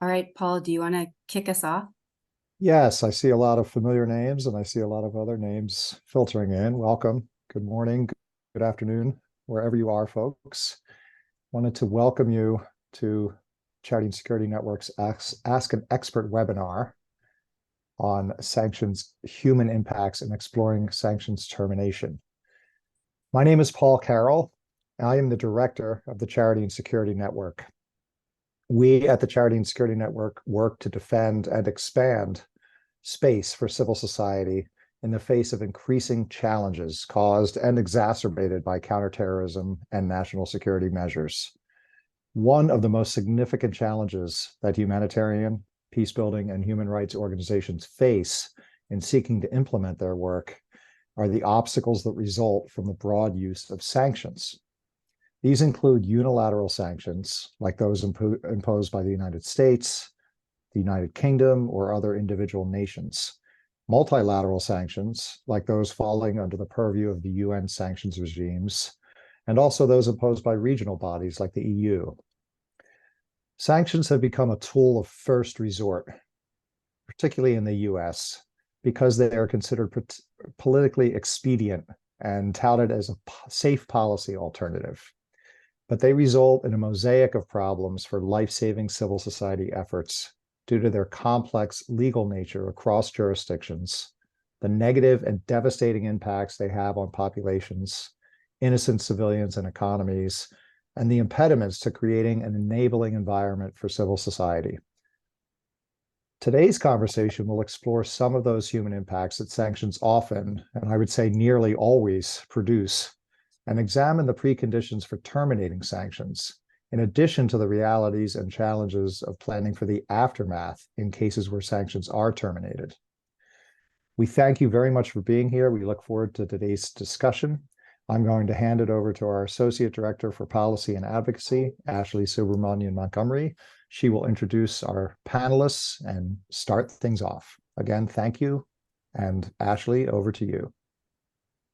All right, Paul, do you want to kick us off? Yes, I see a lot of familiar names and I see a lot of other names filtering in. Welcome. Good morning, good afternoon, wherever you are, folks. Wanted to welcome you to Charity and Security Network's Ask an Expert webinar on sanctions, human impacts, and exploring sanctions termination. My name is Paul Carroll. I am the director of the Charity and Security Network. We at the Charity and Security Network work to defend and expand space for civil society in the face of increasing challenges caused and exacerbated by counterterrorism and national security measures. One of the most significant challenges that humanitarian, peacebuilding, and human rights organizations face in seeking to implement their work are the obstacles that result from the broad use of sanctions. These include unilateral sanctions, like those imposed by the United States, the United Kingdom, or other individual nations. Multilateral sanctions, like those falling under the purview of the UN sanctions regimes, and also those imposed by regional bodies like the EU. Sanctions have become a tool of first resort, particularly in the US, because they are considered politically expedient and touted as a safe policy alternative. But they result in a mosaic of problems for life-saving civil society efforts due to their complex legal nature across jurisdictions, the negative and devastating impacts they have on populations, innocent civilians and economies, and the impediments to creating an enabling environment for civil society. Today's conversation will explore some of those human impacts that sanctions often, and I would say nearly always, produce, and examine the preconditions for terminating sanctions, in addition to the realities and challenges of planning for the aftermath in cases where sanctions are terminated. We thank you very much for being here. We look forward to today's discussion. I'm going to hand it over to our Associate Director for Policy and Advocacy, Ashleigh Subramanian-Montgomery. She will introduce our panelists and start things off. Again, thank you. And Ashleigh, over to you.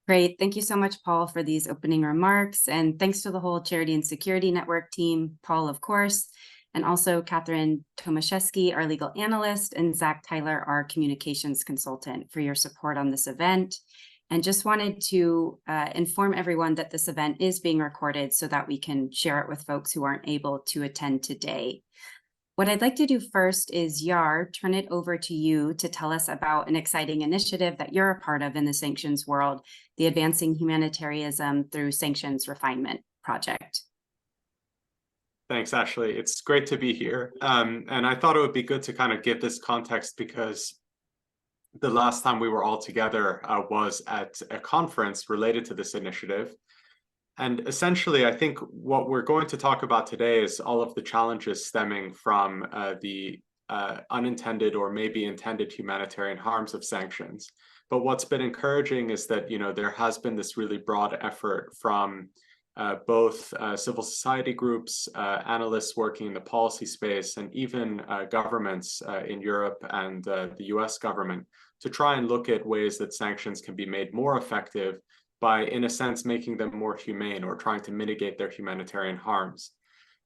Great. Thank you so much, Paul, for these opening remarks. And thanks to the whole Charity and Security Network team, Paul, of course, and also Catherine Tomaszewski, our legal analyst, and Zach Tyler, our communications consultant, for your support on this event. And just wanted to inform everyone that this event is being recorded so that we can share it with folks who aren't able to attend today. What I'd like to do first is, Yar, turn it over to you to tell us about an exciting initiative that you're a part of in the sanctions world, the Advancing Humanitarianism Through Sanctions Refinement project. Thanks, Ashleigh. It's great to be here. And I thought it would be good to kind of give this context because the last time we were all together was at a conference related to this initiative. And essentially, I think what we're going to talk about today is all of the challenges stemming from the unintended or maybe intended humanitarian harms of sanctions. But what's been encouraging is that, there has been this really broad effort from both civil society groups, analysts working in the policy space, and even governments in Europe and the US government to try and look at ways that sanctions can be made more effective by, in a sense, making them more humane or trying to mitigate their humanitarian harms.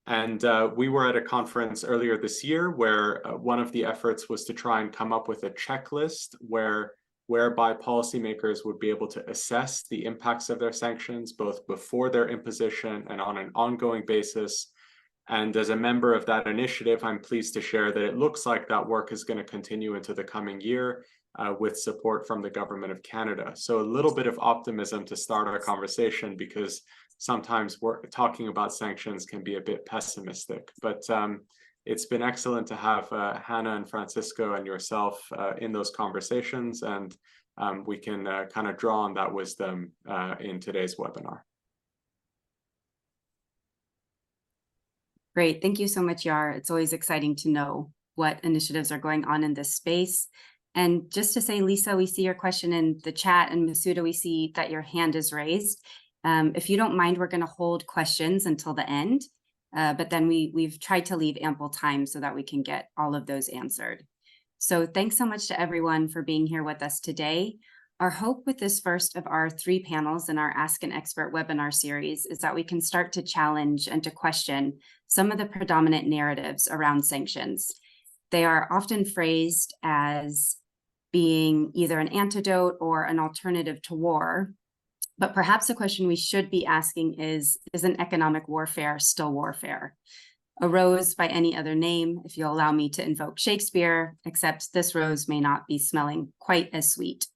And we were at a conference earlier this year where one of the efforts was to try and come up with a checklist whereby policymakers would be able to assess the impacts of their sanctions, both before their imposition and on an ongoing basis. And as a member of that initiative, I'm pleased to share that it looks like that work is going to continue into the coming year with support from the Government of Canada. So a little bit of optimism to start our conversation, because sometimes talking about sanctions can be a bit pessimistic. But it's been excellent to have Hannah and Francisco and yourself in those conversations, and we can kind of draw on that wisdom in today's webinar. Great. Thank you so much, Yar. It's always exciting to know what initiatives are going on in this space. And just to say, Lisa, we see your question in the chat, and Masuda, we see that your hand is raised. If you don't mind, we're going to hold questions until the end, but then we've tried to leave ample time so that we can get all of those answered. So thanks so much to everyone for being here with us today. Our hope with this first of our 3 panels in our Ask an Expert webinar series is that we can start to challenge and to question some of the predominant narratives around sanctions, They are often phrased as being either an antidote or an alternative to war. But perhaps the question we should be asking is an economic warfare still warfare? A rose by any other name, if you'll allow me to invoke Shakespeare, except this rose may not be smelling quite as sweet.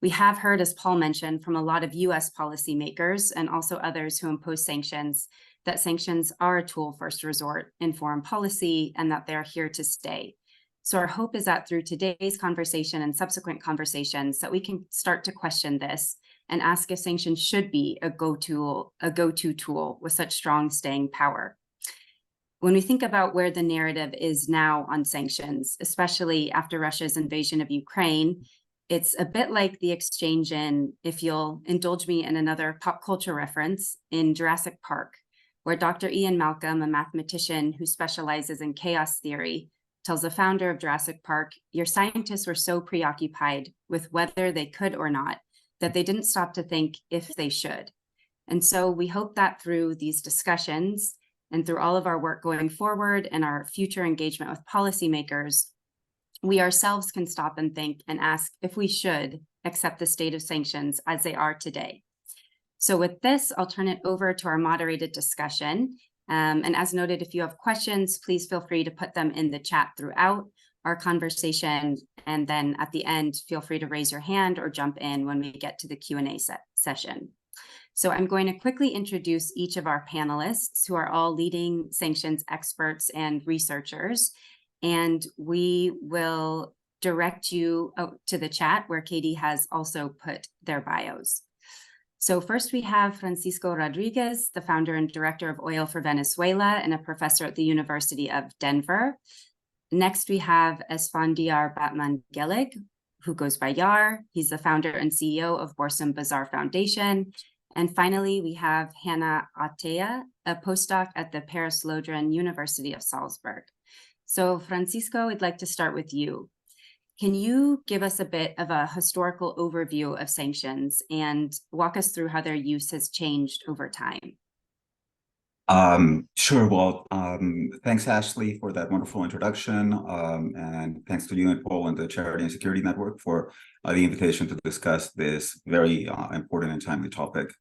We have heard, as Paul mentioned, from a lot of US policymakers and also others who impose sanctions, that sanctions are a tool of first resort in foreign policy and that they're here to stay. So our hope is that through today's conversation and subsequent conversations that we can start to question this and ask if sanctions should be a go-to tool with such strong staying power. When we think about where the narrative is now on sanctions, especially after Russia's invasion of Ukraine, it's a bit like the exchange in, if you'll indulge me in another pop culture reference, in Jurassic Park, where Dr. Ian Malcolm, a mathematician who specializes in chaos theory, tells the founder of Jurassic Park, your scientists were so preoccupied with whether they could or not, that they didn't stop to think if they should. And so we hope that through these discussions and through all of our work going forward and our future engagement with policymakers, we ourselves can stop and think and ask if we should accept the state of sanctions as they are today. So with this, I'll turn it over to our moderated discussion. And as noted, if you have questions, please feel free to put them in the chat throughout our conversation. And then at the end, feel free to raise your hand or jump in when we get to the Q&A session. So I'm going to quickly introduce each of our panelists, who are all leading sanctions experts and researchers. And we will direct you to the chat where Katie has also put their bios. So first we have Francisco Rodriguez, the founder and director of Oil for Venezuela and a professor at the University of Denver. Next we have Esfandiar Batman-Gelig, who goes by Yar. He's the founder and CEO of Borsam Bazaar Foundation. And finally, we have Hannah Atea, a postdoc at the Paris-Lodron University of Salzburg. So Francisco, I'd like to start with you. Can you give us a bit of a historical overview of sanctions and walk us through how their use has changed over time? Sure. Well, thanks, Ashleigh, for that wonderful introduction. And thanks to you and Paul and the Charity and Security Network for the invitation to discuss this very important and timely topic.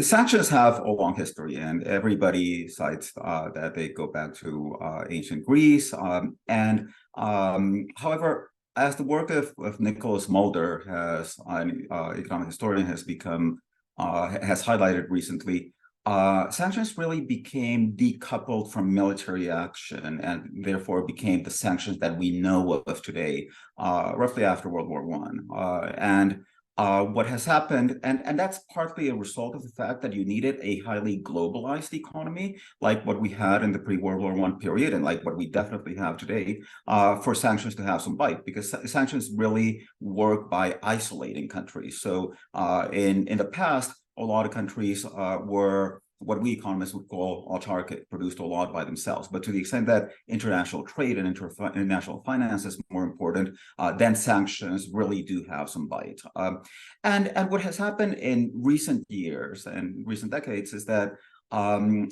Sanctions have a long history, and everybody cites that they go back to ancient Greece. However, as the work of Nicholas Mulder, an economic historian, has highlighted recently, sanctions really became decoupled from military action and therefore became the sanctions that we know of today, roughly after World War I. What has happened, and that's partly a result of the fact that you needed a highly globalized economy, like what we had in the pre-World War I period, and like what we definitely have today, for sanctions to have some bite, because sanctions really work by isolating countries. So in the past, a lot of countries were what we economists would call autarkic, produced a lot by themselves. But to the extent that international trade and international finance is more important, then sanctions really do have some bite. And what has happened in recent years and recent decades is that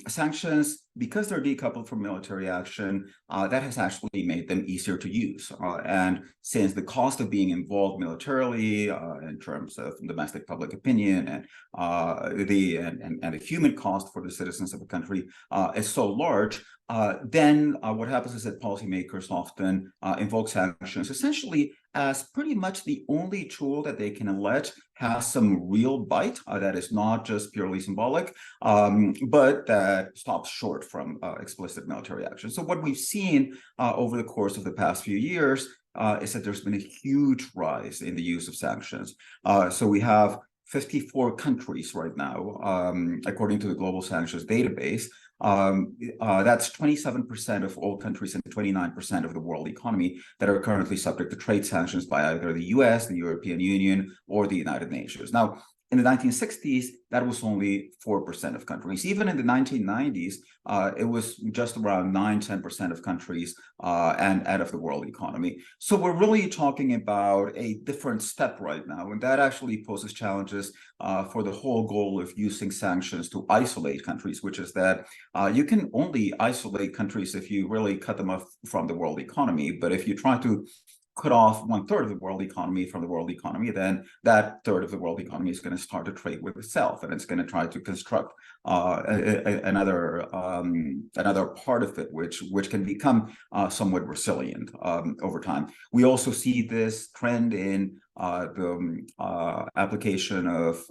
sanctions, because they're decoupled from military action, that has actually made them easier to use. And since the cost of being involved militarily in terms of domestic public opinion and the human cost for the citizens of a country is so large, then what happens is that policymakers often invoke sanctions essentially as pretty much the only tool that they can let has some real bite that is not just purely symbolic, but that stops short from explicit military action. So what we've seen over the course of the past few years is that there's been a huge rise in the use of sanctions. So we have 54 countries right now, according to the Global Sanctions Database. That's 27% of all countries and 29% of the world economy that are currently subject to trade sanctions by either the US, the European Union, or the United Nations. Now, In the 1960s, that was only 4% of countries. Even in the 1990s, it was just around 9–10% of countries and out of the world economy. So we're really talking about a different step right now, and that actually poses challenges for the whole goal of using sanctions to isolate countries, which is that you can only isolate countries if you really cut them off from the world economy. But if you try to cut off 1/3 of the world economy from the world economy, then that third of the world economy is going to start to trade with itself, and it's going to try to construct another part of it, which can become somewhat resilient over time. We also see this trend in the application of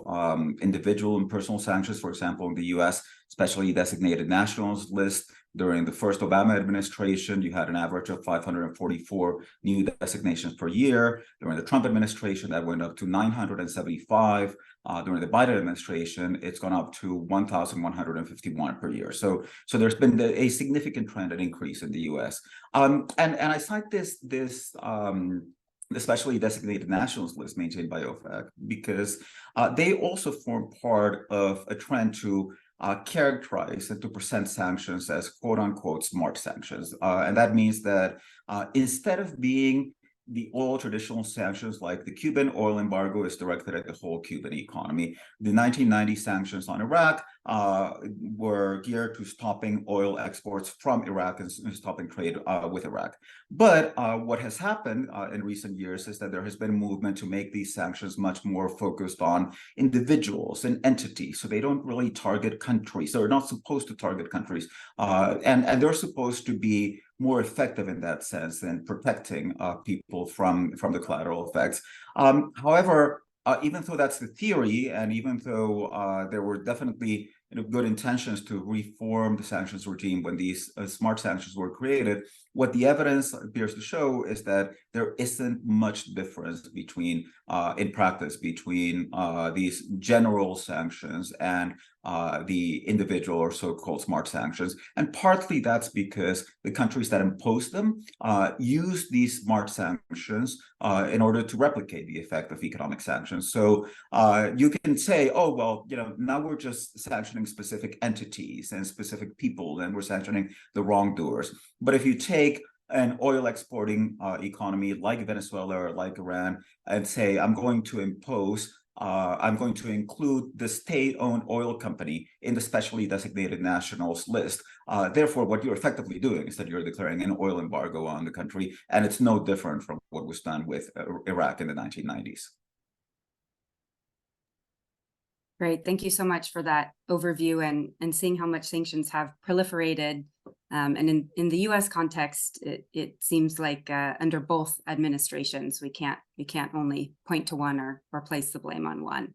individual and personal sanctions. For example, in the U.S., especially designated nationals list. During the first Obama administration, you had an average of 544 new designations per year. During the Trump administration, that went up to 975. During the Biden administration, it's gone up to 1,151 per year. So there's been a significant trend and increase in the U.S. And I cite this especially designated nationals list maintained by OFAC, because they also form part of a trend to characterize and to present sanctions as quote-unquote smart sanctions. And that means that instead of being the oil traditional sanctions, like the Cuban oil embargo is directed at the whole Cuban economy. The 1990 sanctions on Iraq were geared to stopping oil exports from Iraq and stopping trade with Iraq. But what has happened in recent years is that there has been a movement to make these sanctions much more focused on individuals and entities. So they don't really target countries. They're not supposed to target countries. And they're supposed to be more effective in that sense than protecting people from the collateral effects. However, even though that's the theory, and even though there were definitely good intentions to reform the sanctions regime when these smart sanctions were created, what the evidence appears to show is that there isn't much difference between, in practice, between these general sanctions and the individual or so-called smart sanctions. And partly that's because the countries that impose them use these smart sanctions in order to replicate the effect of economic sanctions. So you can say, oh, well, now we're just sanctioning specific entities and specific people, and we're sanctioning the wrongdoers. But if you take an oil exporting economy like Venezuela or like Iran and say, I'm going to include the state-owned oil company in the specially designated nationals list. Therefore, what you're effectively doing is that you're declaring an oil embargo on the country, and it's no different from what was done with Iraq in the 1990s. Great. Thank you so much for that overview and seeing how much sanctions have proliferated. And in the U.S. context, it seems like under both administrations, we can't only point to one or place the blame on one.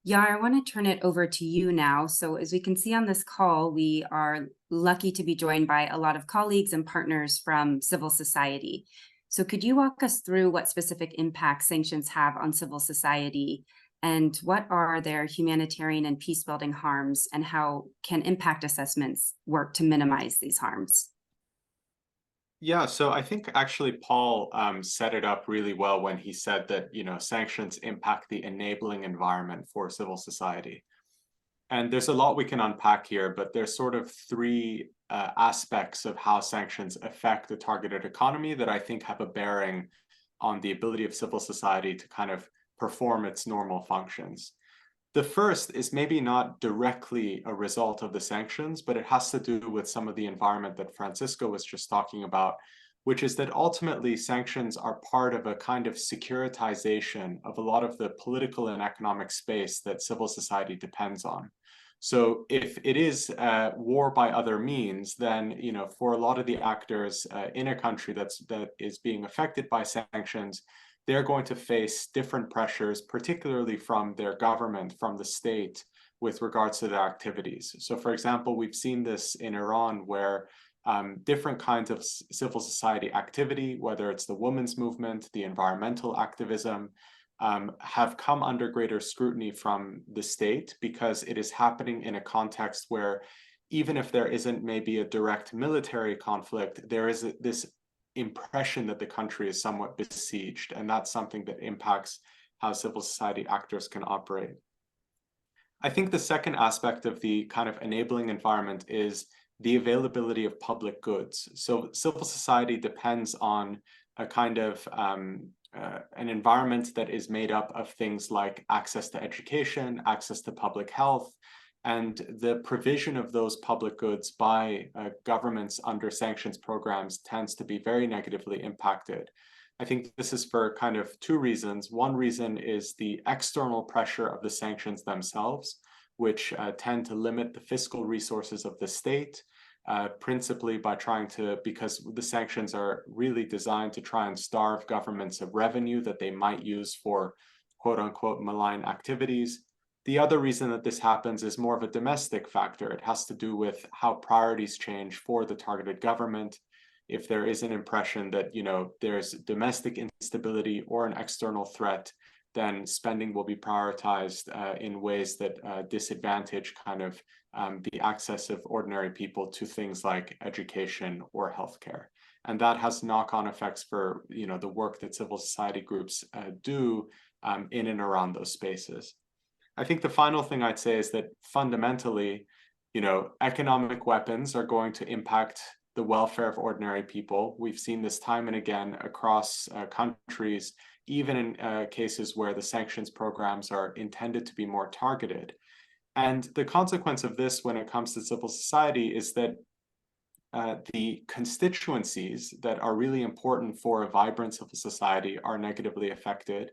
Yar, I want to turn it over to you now. So as we can see on this call, we are lucky to be joined by a lot of colleagues and partners from civil society. So could you walk us through what specific impacts sanctions have on civil society, and what are their humanitarian and peace-building harms, and how can impact assessments work to minimize these harms? Yeah, so I think actually Paul set it up really well when he said that, sanctions impact the enabling environment for civil society. And there's a lot we can unpack here, but there's sort of three aspects of how sanctions affect the targeted economy that I think have a bearing on the ability of civil society to kind of perform its normal functions. The first is maybe not directly a result of the sanctions, but it has to do with some of the environment that Francisco was just talking about, which is that ultimately sanctions are part of a kind of securitization of a lot of the political and economic space that civil society depends on. So if it is war by other means, then for a lot of the actors in a country that is being affected by sanctions, they're going to face different pressures, particularly from their government, from the state, with regards to their activities. So, for example, we've seen this in Iran, where different kinds of civil society activity, whether it's the women's movement, the environmental activism, have come under greater scrutiny from the state, because it is happening in a context where, even if there isn't maybe a direct military conflict, there is this impression that the country is somewhat besieged, and that's something that impacts how civil society actors can operate. I think the second aspect of the kind of enabling environment is the availability of public goods. So civil society depends on a kind of an environment that is made up of things like access to education, access to public health, and the provision of those public goods by governments under sanctions programs tends to be very negatively impacted. I think this is for kind of two reasons. One reason is the external pressure of the sanctions themselves, which tend to limit the fiscal resources of the state, principally by because the sanctions are really designed to try and starve governments of revenue that they might use for quote unquote malign activities. The other reason that this happens is more of a domestic factor. It has to do with how priorities change for the targeted government. If there is an impression that, there's domestic instability or an external threat, then spending will be prioritized in ways that disadvantage kind of the access of ordinary people to things like education or healthcare. And that has knock-on effects for, the work that civil society groups do in and around those spaces. I think the final thing I'd say is that fundamentally, economic weapons are going to impact the welfare of ordinary people. We've seen this time and again across countries, even in cases where the sanctions programs are intended to be more targeted. And the consequence of this when it comes to civil society is that the constituencies that are really important for a vibrant civil society are negatively affected.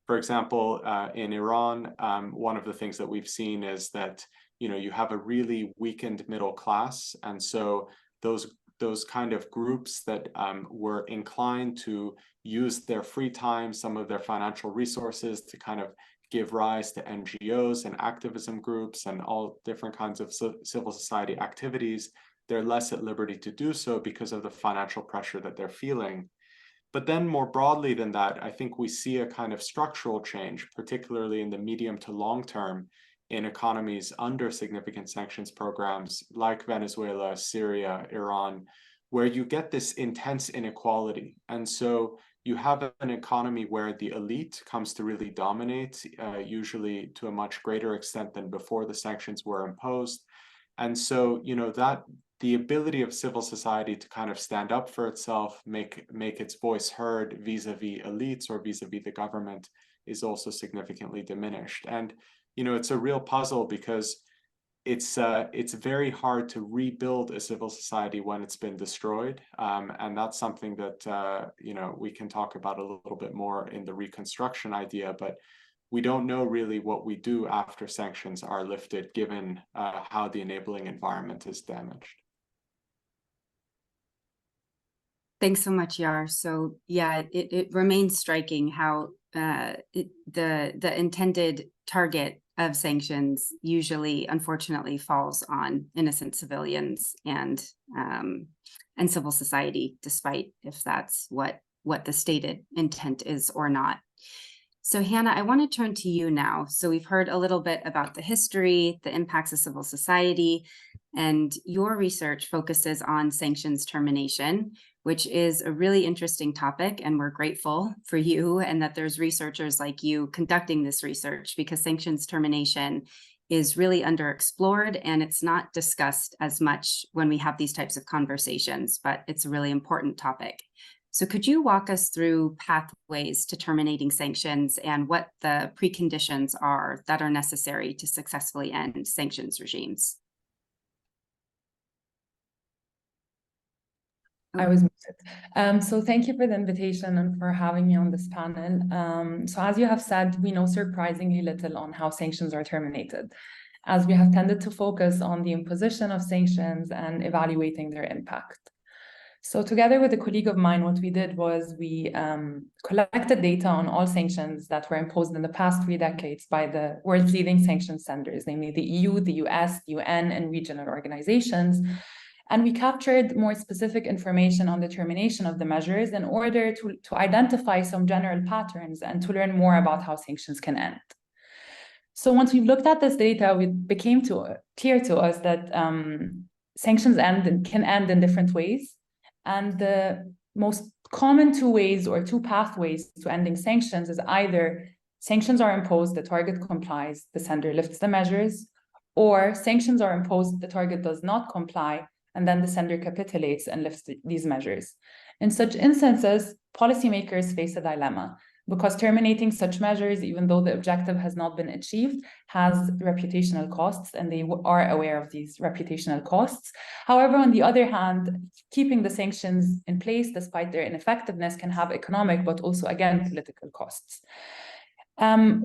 For example, in Iran, one of the things that we've seen is that, you have a really weakened middle class. And so those kind of groups that were inclined to use their free time, some of their financial resources to kind of give rise to NGOs and activism groups and all different kinds of civil society activities, they're less at liberty to do so because of the financial pressure that they're feeling. But then more broadly than that, I think we see a kind of structural change, particularly in the medium to long term, in economies under significant sanctions programs like Venezuela, Syria, Iran, where you get this intense inequality. And so you have an economy where the elite comes to really dominate, usually to a much greater extent than before the sanctions were imposed. And so, that the ability of civil society to kind of stand up for itself, make its voice heard vis-a-vis elites or vis-a-vis the government is also significantly diminished. And it's a real puzzle because it's very hard to rebuild a civil society when it's been destroyed. And that's something that, we can talk about a little bit more in the reconstruction idea, but we don't know really what we do after sanctions are lifted, given how the enabling environment is damaged. Thanks so much, Yar. So yeah, it remains striking how the intended target of sanctions usually, unfortunately, falls on innocent civilians and civil society, despite if that's what the stated intent is or not. So Hannah, I want to turn to you now. So we've heard a little bit about the history, the impacts of civil society, and your research focuses on sanctions termination, which is a really interesting topic. And we're grateful for you and that there's researchers like you conducting this research, because sanctions termination is really underexplored and it's not discussed as much when we have these types of conversations, but it's a really important topic. So could you walk us through pathways to terminating sanctions and what the preconditions are that are necessary to successfully end sanctions regimes? I was muted. So thank you for the invitation and for having me on this panel. So as you have said, we know surprisingly little on how sanctions are terminated, as we have tended to focus on the imposition of sanctions and evaluating their impact. So together with a colleague of mine, what we did was we collected data on all sanctions that were imposed in the past 3 decades by the world's leading sanctions senders, namely the EU, the US, the UN, and regional organizations. And we captured more specific information on the termination of the measures in order to identify some general patterns and to learn more about how sanctions can end. So once we've looked at this data, it became clear to us that sanctions can end in different ways. And the most common 2 ways or 2 pathways to ending sanctions is either sanctions are imposed, the target complies, the sender lifts the measures, or sanctions are imposed, the target does not comply, and then the sender capitulates and lifts these measures. In such instances, policymakers face a dilemma, because terminating such measures, even though the objective has not been achieved, has reputational costs, and they are aware of these reputational costs. However, on the other hand, keeping the sanctions in place despite their ineffectiveness can have economic, but also, again, political costs.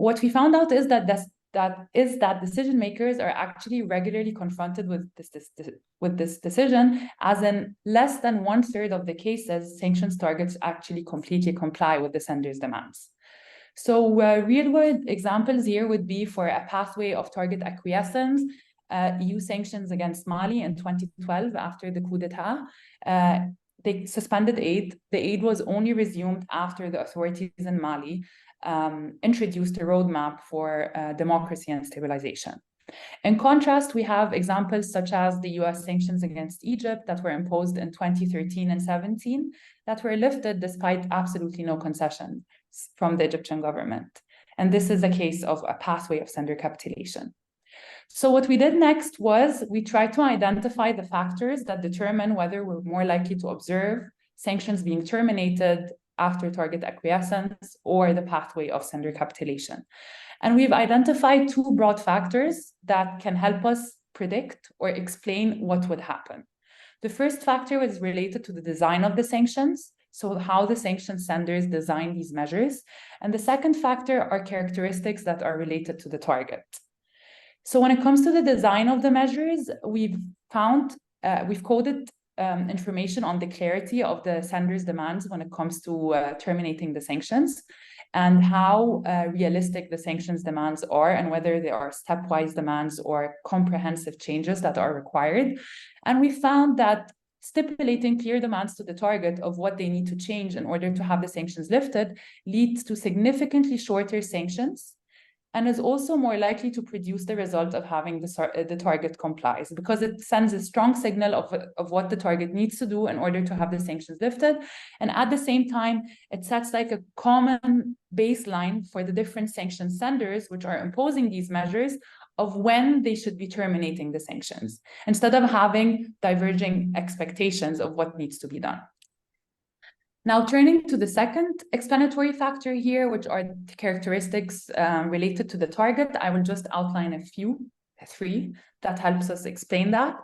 What we found out is that decision makers are actually regularly confronted with this decision, as in less than 1/3 of the cases, sanctions targets actually completely comply with the sender's demands. So real-world examples here would be for a pathway of target acquiescence, EU sanctions against Mali in 2012 after the coup d'etat. They suspended aid. The aid was only resumed after the authorities in Mali introduced a roadmap for democracy and stabilization. In contrast, we have examples such as the US sanctions against Egypt that were imposed in 2013 and 17 that were lifted despite absolutely no concession from the Egyptian government. And this is a case of a pathway of sender capitulation. So what we did next was we tried to identify the factors that determine whether we're more likely to observe sanctions being terminated after target acquiescence or the pathway of sender capitulation. And we've identified two broad factors that can help us predict or explain what would happen. The first factor is related to the design of the sanctions, so how the sanction senders design these measures. And the second factor are characteristics that are related to the target. So when it comes to the design of the measures, we've coded information on the clarity of the sender's demands when it comes to terminating the sanctions, and how realistic the sanctions demands are, and whether they are stepwise demands or comprehensive changes that are required. And we found that stipulating clear demands to the target of what they need to change in order to have the sanctions lifted leads to significantly shorter sanctions, and is also more likely to produce the result of having the target complies, because it sends a strong signal of what the target needs to do in order to have the sanctions lifted. And at the same time, it sets like a common baseline for the different sanction senders, which are imposing these measures, of when they should be terminating the sanctions, instead of having diverging expectations of what needs to be done. Now, turning to the second explanatory factor here, which are the characteristics related to the target, I will just outline three that helps us explain that.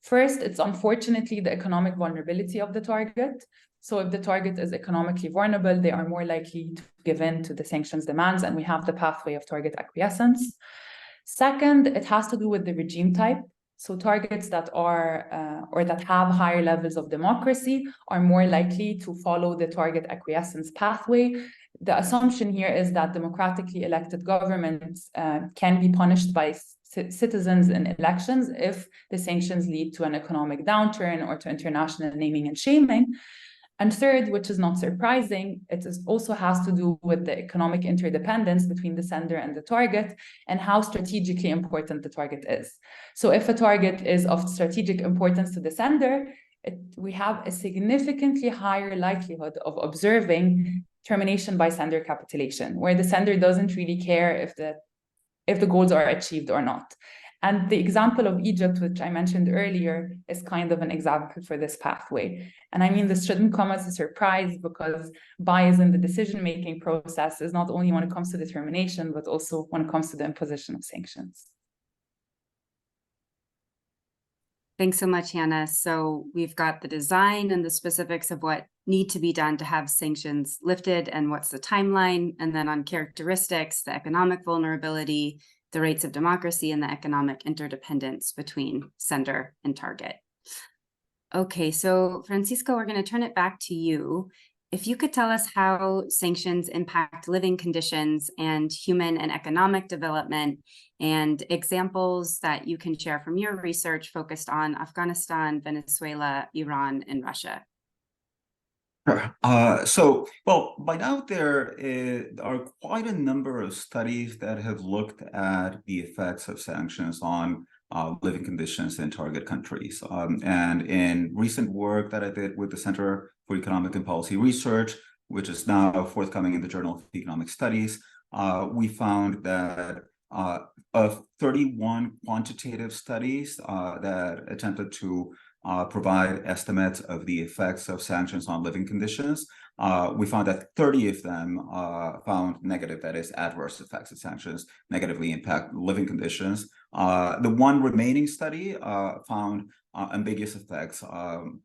First, it's unfortunately the economic vulnerability of the target. So if the target is economically vulnerable, they are more likely to give in to the sanctions demands, and we have the pathway of target acquiescence. Second, it has to do with the regime type. So targets that are or that have higher levels of democracy are more likely to follow the target acquiescence pathway. The assumption here is that democratically elected governments can be punished by citizens in elections if the sanctions lead to an economic downturn or to international naming and shaming. And third, which is not surprising, also has to do with the economic interdependence between the sender and the target, and how strategically important the target is. So if a target is of strategic importance to the sender, we have a significantly higher likelihood of observing termination by sender capitulation, where the sender doesn't really care if the goals are achieved or not. And the example of Egypt, which I mentioned earlier, is kind of an example for this pathway. And I mean, this shouldn't come as a surprise, because bias in the decision-making process is not only when it comes to determination, but also when it comes to the imposition of sanctions. Thanks so much, Hannah. So we've got the design and the specifics of what need to be done to have sanctions lifted and what's the timeline. And then on characteristics, the economic vulnerability, the rates of democracy, and the economic interdependence between sender and target. Okay, so Francisco, we're going to turn it back to you. If you could tell us how sanctions impact living conditions and human and economic development, and examples that you can share from your research focused on Afghanistan, Venezuela, Iran, and Russia. Well, by now there are quite a number of studies that have looked at the effects of sanctions on living conditions in target countries. And in recent work that I did with the Center for Economic and Policy Research, which is now forthcoming in the Journal of Economic Studies, we found that of 31 quantitative studies that attempted to provide estimates of the effects of sanctions on living conditions, we found that 30 of them found negative, that is, adverse effects of sanctions negatively impact living conditions. The one remaining study found ambiguous effects,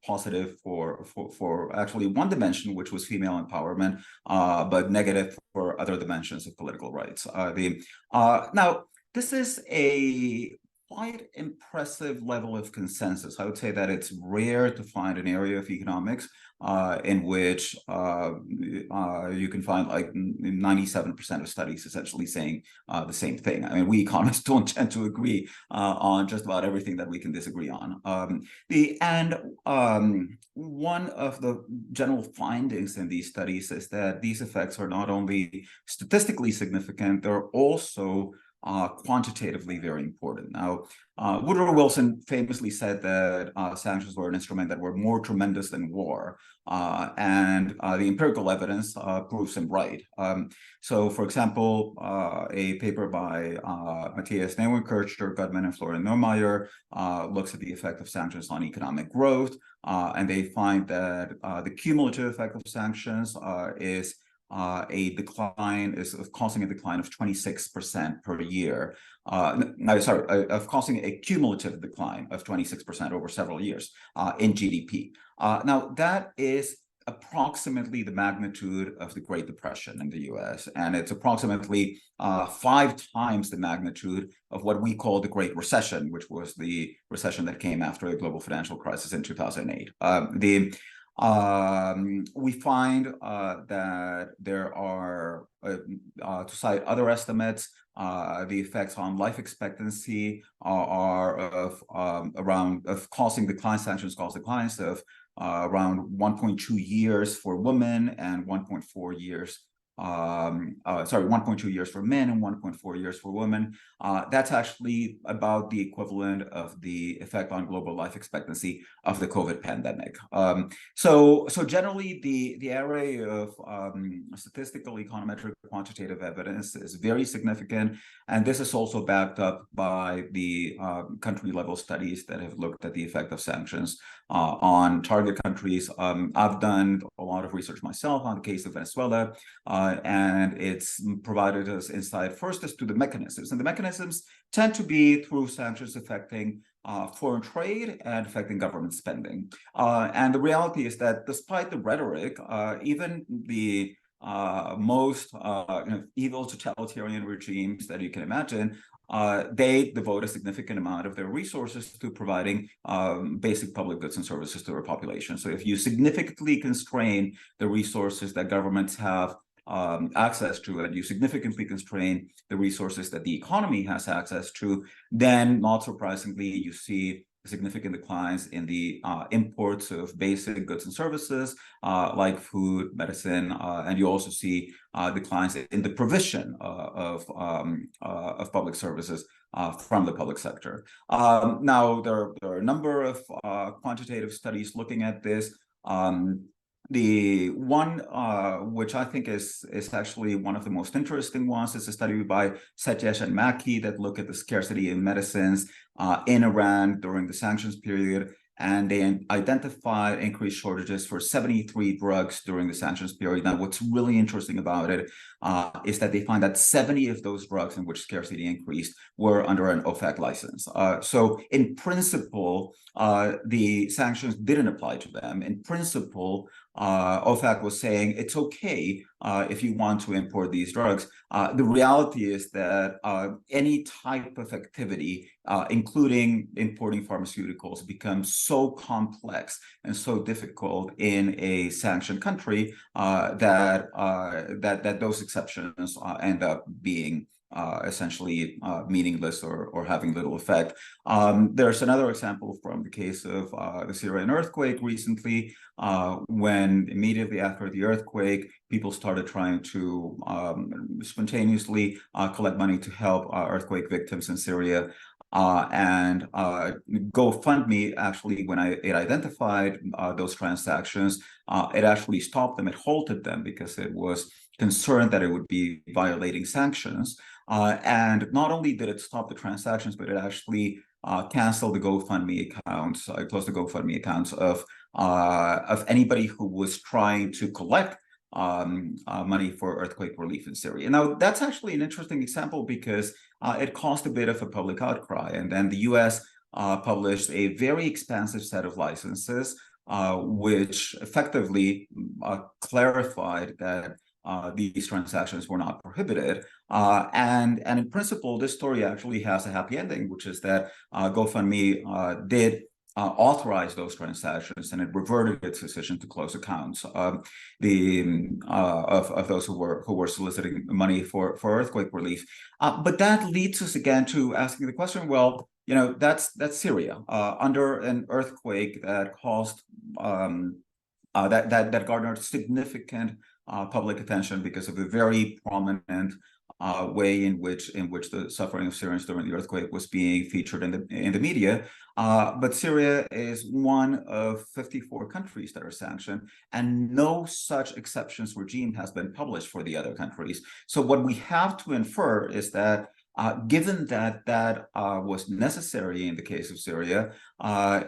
positive for actually one dimension, which was female empowerment, but negative for other dimensions of political rights. Now, this is a quite impressive level of consensus. I would say that it's rare to find an area of economics in which you can find like 97% of studies essentially saying the same thing. I mean, we economists don't tend to agree on just about everything that we can disagree on. One of the general findings in these studies is that these effects are not only statistically significant, they're also quantitatively very important. Now, Woodrow Wilson famously said that sanctions were an instrument that were more tremendous than war, and the empirical evidence proves him right. So, for example, a paper by Matthias Neuenkircher, Gutmann, and Florian Neumeyer looks at the effect of sanctions on economic growth, and they find that the cumulative effect of sanctions is causing a decline of 26% per year. Of causing a cumulative decline of 26% over several years in GDP. Now, that is approximately the magnitude of the Great Depression in the US, and it's approximately 5 times the magnitude of what we call the Great Recession, which was the recession that came after a global financial crisis in 2008. We find that there are, to cite other estimates, the effects on life expectancy are of causing decline. Sanctions cause declines of around 1.2 years for women and 1.4 years. 1.2 years for men and 1.4 years for women. That's actually about the equivalent of the effect on global life expectancy of the COVID pandemic. So generally, the array of statistical, econometric, quantitative evidence is very significant, and this is also backed up by the country-level studies that have looked at the effect of sanctions on target countries. I've done a lot of research myself on the case of Venezuela, and it's provided us insight first as to the mechanisms. And the mechanisms tend to be through sanctions affecting foreign trade and affecting government spending. And the reality is that despite the rhetoric, even the most evil totalitarian regimes that you can imagine, they devote a significant amount of their resources to providing basic public goods and services to their population. So if you significantly constrain the resources that governments have access to, and you significantly constrain the resources that the economy has access to, then not surprisingly, you see significant declines in the imports of basic goods and services like food, medicine, and you also see declines in the provision of public services from the public sector. Now, there are a number of quantitative studies looking at this. The one which I think is actually one of the most interesting ones is a study by Satyesh and Mackey that look at the scarcity of medicines in Iran during the sanctions period, and they identified increased shortages for 73 drugs during the sanctions period. Now, what's really interesting about it is that they find that 70 of those drugs in which scarcity increased were under an OFAC license. So in principle, the sanctions didn't apply to them. In principle, OFAC was saying it's okay if you want to import these drugs. The reality is that any type of activity, including importing pharmaceuticals, becomes so complex and so difficult in a sanctioned country that those exceptions end up being essentially meaningless or having little effect. There's another example from the case of the Syrian earthquake recently, when immediately after the earthquake, people started trying to spontaneously collect money to help earthquake victims in Syria. And GoFundMe, actually, when it identified those transactions, it actually stopped them, it halted them, because it was concerned that it would be violating sanctions. And not only did it stop the transactions, but it actually canceled the GoFundMe accounts, closed the GoFundMe accounts of anybody who was trying to collect money for earthquake relief in Syria. Now, that's actually an interesting example because it caused a bit of a public outcry. And then the US published a very expansive set of licenses, which effectively clarified that these transactions were not prohibited. And in principle, this story actually has a happy ending, which is that GoFundMe did authorize those transactions, and it reverted its decision to close accounts of those who were soliciting money for earthquake relief. But that leads us again to asking the question: well, you know, that's Syria under an earthquake that caused that garnered significant public attention because of the very prominent way in which the suffering of Syrians during the earthquake was being featured in the media. But Syria is one of 54 countries that are sanctioned, and no such exceptions regime has been published for the other countries. So what we have to infer is that given that that was necessary in the case of Syria,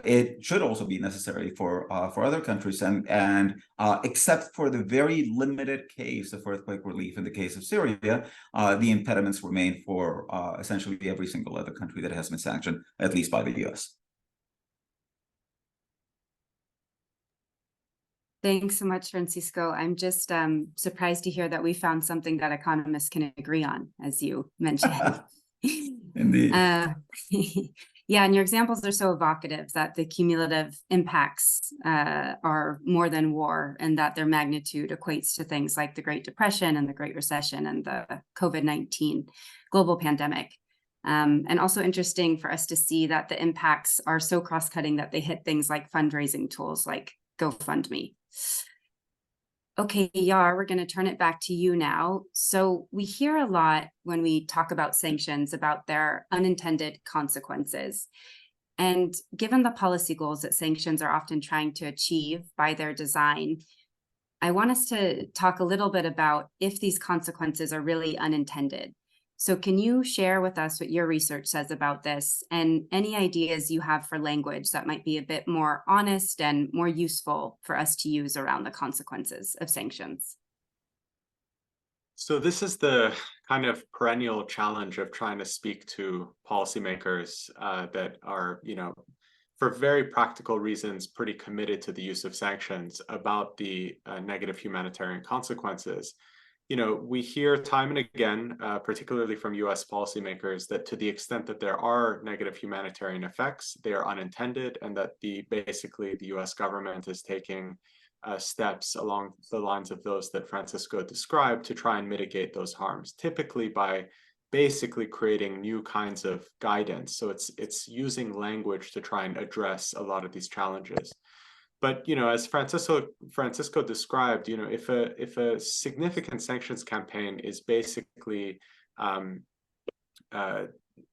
it should also be necessary for other countries. And except for the very limited case of earthquake relief in the case of Syria, the impediments remain for essentially every single other country that has been sanctioned, at least by the US. Thanks so much, Francisco. I'm just surprised to hear that we found something that economists can agree on, as you mentioned. Indeed. Yeah, and your examples are so evocative that the cumulative impacts are more than war, and that their magnitude equates to things like the Great Depression and the Great Recession and the COVID-19 global pandemic. And also interesting for us to see that the impacts are so cross-cutting that they hit things like fundraising tools like GoFundMe. Okay, Yar, we're going to turn it back to you now. So we hear a lot when we talk about sanctions about their unintended consequences. And given the policy goals that sanctions are often trying to achieve by their design, I want us to talk a little bit about if these consequences are really unintended. So can you share with us what your research says about this, and any ideas you have for language that might be a bit more honest and more useful for us to use around the consequences of sanctions? So this is the kind of perennial challenge of trying to speak to policymakers that are, you know, for very practical reasons, pretty committed to the use of sanctions about the negative humanitarian consequences. You know, we hear time and again, particularly from US policymakers, that to the extent that there are negative humanitarian effects, they are unintended, and that basically the US government is taking steps along the lines of those that Francisco described to try and mitigate those harms, typically by basically creating new kinds of guidance. So it's using language to try and address a lot of these challenges. But, you know, as Francisco described, you know, if a significant sanctions campaign is basically,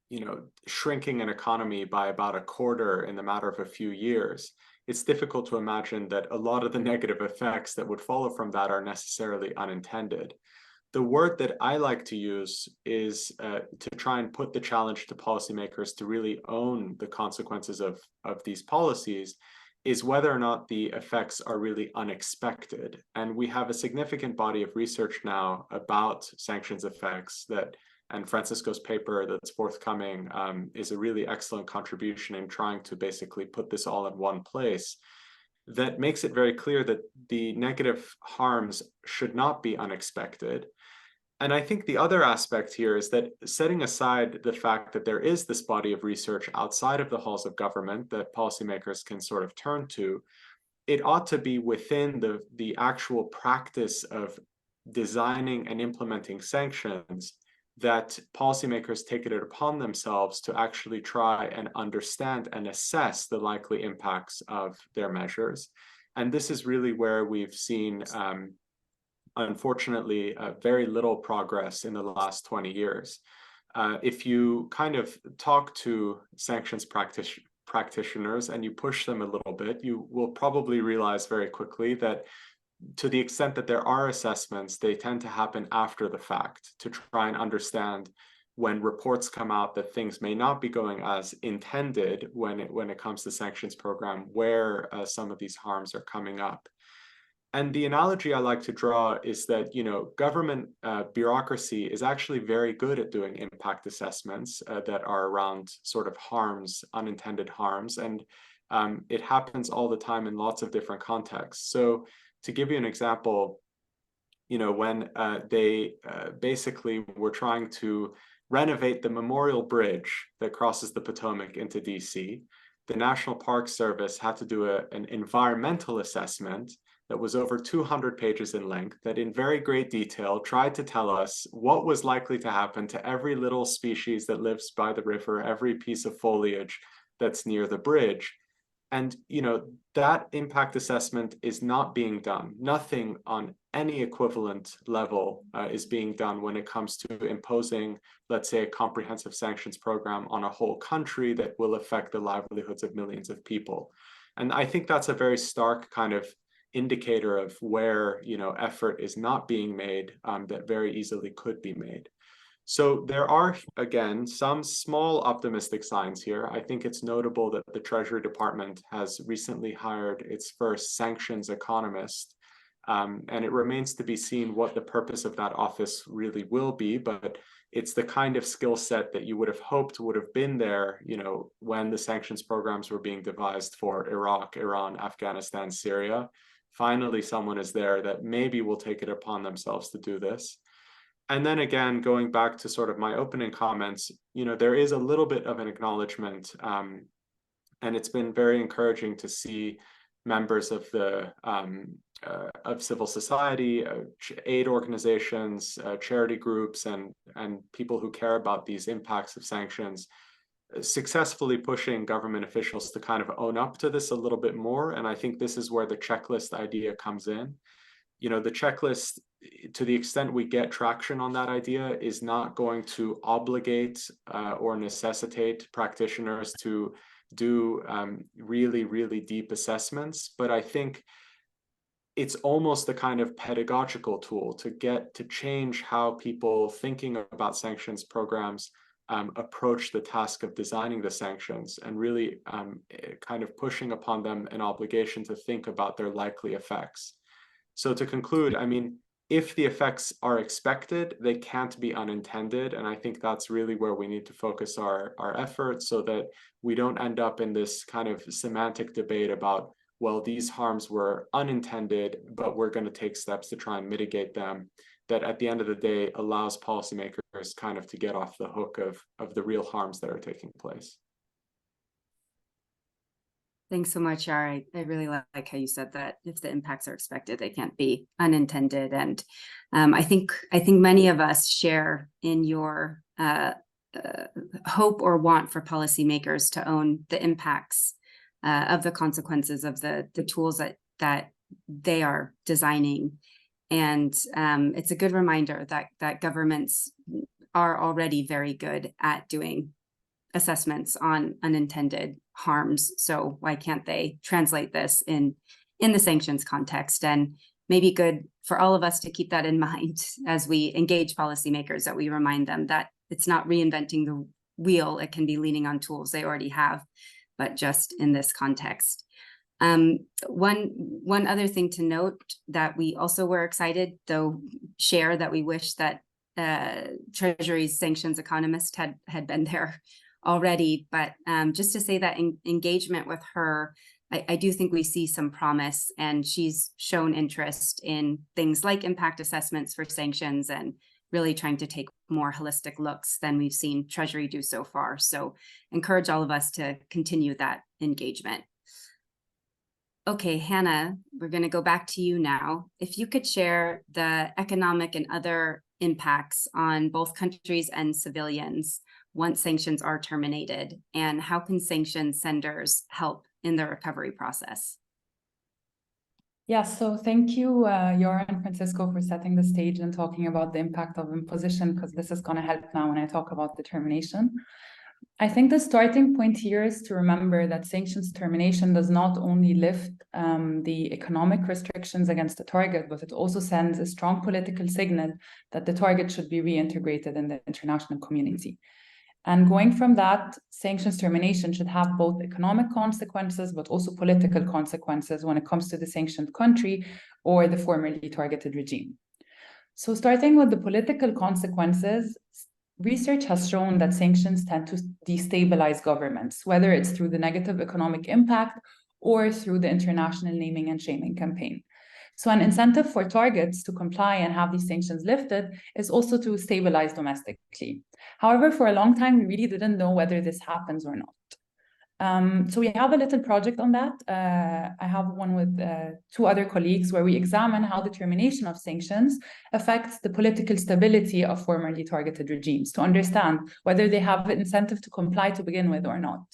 you know, shrinking an economy by about a quarter in the matter of a few years, it's difficult to imagine that a lot of the negative effects that would follow from that are necessarily unintended. The word that I like to use is to try and put the challenge to policymakers to really own the consequences of these policies, is whether or not the effects are really unexpected. And we have a significant body of research now about sanctions effects and Francisco's paper that's forthcoming is a really excellent contribution in trying to basically put this all in one place that makes it very clear that the negative harms should not be unexpected. And I think the other aspect here is that, setting aside the fact that there is this body of research outside of the halls of government that policymakers can sort of turn to, it ought to be within the actual practice of designing and implementing sanctions that policymakers take it upon themselves to actually try and understand and assess the likely impacts of their measures. And this is really where we've seen unfortunately, very little progress in the last 20 years. If you kind of talk to sanctions practitioners and you push them a little bit, you will probably realize very quickly that to the extent that there are assessments, they tend to happen after the fact to try and understand when reports come out that things may not be going as intended when it comes to sanctions program, where some of these harms are coming up. And the analogy I like to draw is that, you know, government bureaucracy is actually very good at doing impact assessments that are around sort of harms, unintended harms, and it happens all the time in lots of different contexts. So to give you an example, you know, when they basically were trying to renovate the Memorial Bridge that crosses the Potomac into DC, the National Park Service had to do an environmental assessment that was over 200 pages in length, that in very great detail tried to tell us what was likely to happen to every little species that lives by the river, every piece of foliage that's near the bridge. And, you know, that impact assessment is not being done. Nothing on any equivalent level is being done when it comes to imposing, let's say, a comprehensive sanctions program on a whole country that will affect the livelihoods of millions of people. And I think that's a very stark kind of indicator of where, you know, effort is not being made that very easily could be made. So there are, again, some small optimistic signs here. I think it's notable that the Treasury Department has recently hired its first sanctions economist, and it remains to be seen what the purpose of that office really will be, but it's the kind of skill set that you would have hoped would have been there, you know, when the sanctions programs were being devised for Iraq, Iran, Afghanistan, Syria. Finally, someone is there that maybe will take it upon themselves to do this. And then again, going back to sort of my opening comments, you know, there is a little bit of an acknowledgement, and it's been very encouraging to see members of the of civil society, aid organizations, charity groups, and people who care about these impacts of sanctions successfully pushing government officials to kind of own up to this a little bit more. And I think this is where the checklist idea comes in. You know, the checklist, to the extent we get traction on that idea, is not going to obligate or necessitate practitioners to do really, really deep assessments. But I think it's almost a kind of pedagogical tool to change how people thinking about sanctions programs approach the task of designing the sanctions, and really kind of pushing upon them an obligation to think about their likely effects. So to conclude, I mean, if the effects are expected, they can't be unintended. And I think that's really where we need to focus our efforts, so that we don't end up in this kind of semantic debate about, well, these harms were unintended, but we're going to take steps to try and mitigate them, that at the end of the day allows policymakers kind of to get off the hook of the real harms that are taking place. Thanks so much, Yar. I really like how you said that if the impacts are expected, they can't be unintended. And I think many of us share in your hope or want for policymakers to own the impacts of the consequences of the tools that they are designing. And it's a good reminder that governments are already very good at doing assessments on unintended harms. So why can't they translate this in the sanctions context? And maybe good for all of us to keep that in mind as we engage policymakers, that we remind them that it's not reinventing the wheel. It can be leaning on tools they already have, but just in this context. One other thing to note that we also were excited, though share, that we wish that Treasury's sanctions economist had been there already, but just to say that engagement with her, I do think we see some promise, and she's shown interest in things like impact assessments for sanctions and really trying to take more holistic looks than we've seen Treasury do so far. So encourage all of us to continue that engagement. Okay, Hannah, we're going to go back to you now. If you could share the economic and other impacts on both countries and civilians once sanctions are terminated, and how can sanctions senders help in the recovery process? Yeah, so thank you, Yara and Francisco, for setting the stage and talking about the impact of imposition, because this is going to help now when I talk about determination. I think the starting point here is to remember that sanctions termination does not only lift the economic restrictions against the target, but it also sends a strong political signal that the target should be reintegrated in the international community. And going from that, sanctions termination should have both economic consequences, but also political consequences when it comes to the sanctioned country or the formerly targeted regime. So starting with the political consequences, research has shown that sanctions tend to destabilize governments, whether it's through the negative economic impact or through the international naming and shaming campaign. So an incentive for targets to comply and have these sanctions lifted is also to stabilize domestically. However, for a long time, we really didn't know whether this happens or not. So we have a little project on that. I have one with 2 other colleagues where we examine how the termination of sanctions affects the political stability of formerly targeted regimes to understand whether they have an incentive to comply to begin with or not.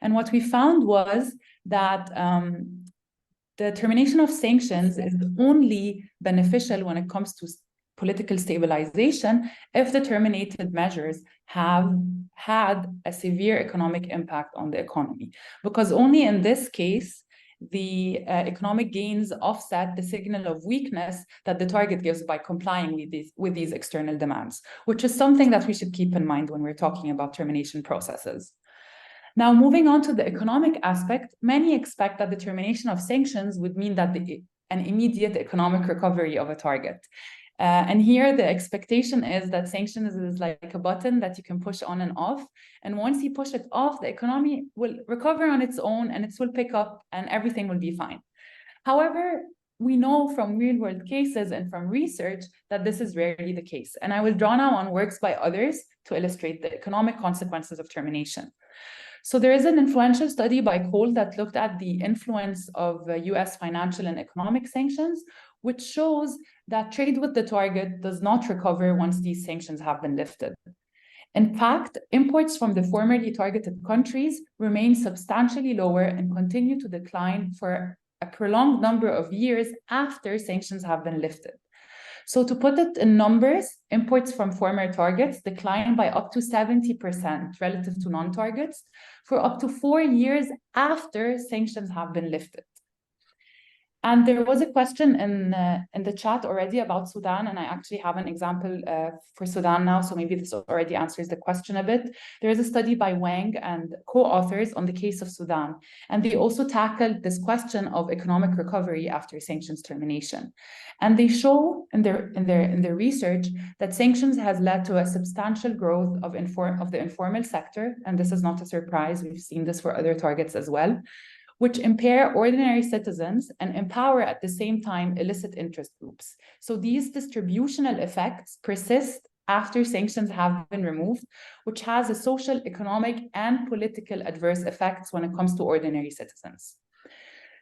And what we found was that the termination of sanctions is only beneficial when it comes to political stabilization if the terminated measures have had a severe economic impact on the economy. Because only in this case, the economic gains offset the signal of weakness that the target gives by complying with these external demands, which is something that we should keep in mind when we're talking about termination processes. Now, moving on to the economic aspect, many expect that the termination of sanctions would mean that an immediate economic recovery of a target. And here the expectation is that sanctions is like a button that you can push on and off. And once you push it off, the economy will recover on its own and it will pick up and everything will be fine. However, we know from real world cases and from research that this is rarely the case. And I will draw now on works by others to illustrate the economic consequences of termination. So there is an influential study by Carroll that looked at the influence of US financial and economic sanctions, which shows that trade with the target does not recover once these sanctions have been lifted. In fact, imports from the formerly targeted countries remain substantially lower and continue to decline for a prolonged number of years after sanctions have been lifted. So to put it in numbers, imports from former targets decline by up to 70% relative to non-targets for up to 4 years after sanctions have been lifted. And there was a question in the chat already about Sudan, and I actually have an example for Sudan now, so maybe this already answers the question a bit. There is a study by Wang and co-authors on the case of Sudan, and they also tackled this question of economic recovery after sanctions termination. And they show in their research that sanctions has led to a substantial growth of the informal sector, and this is not a surprise. We've seen this for other targets as well, which impair ordinary citizens and empower at the same time illicit interest groups. So these distributional effects persist after sanctions have been removed, which has a social, economic, and political adverse effects when it comes to ordinary citizens.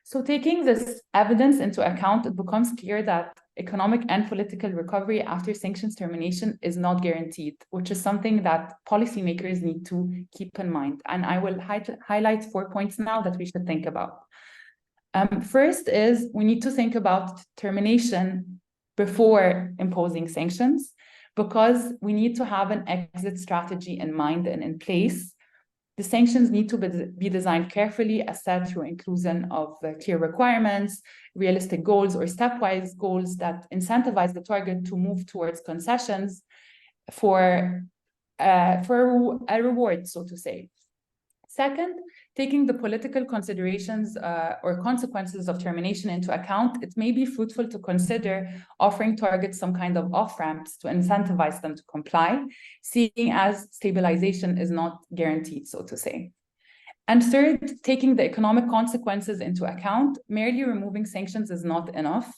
So taking this evidence into account, it becomes clear that economic and political recovery after sanctions termination is not guaranteed, which is something that policymakers need to keep in mind. And I will highlight 4 points now that we should think about. First is we need to think about termination before imposing sanctions, because we need to have an exit strategy in mind and in place. The sanctions need to be designed carefully, as said, through inclusion of clear requirements, realistic goals, or stepwise goals that incentivize the target to move towards concessions for a reward, so to say. Second, taking the political considerations or consequences of termination into account, it may be fruitful to consider offering targets some kind of off-ramps to incentivize them to comply, seeing as stabilization is not guaranteed, so to say. And third, taking the economic consequences into account, merely removing sanctions is not enough.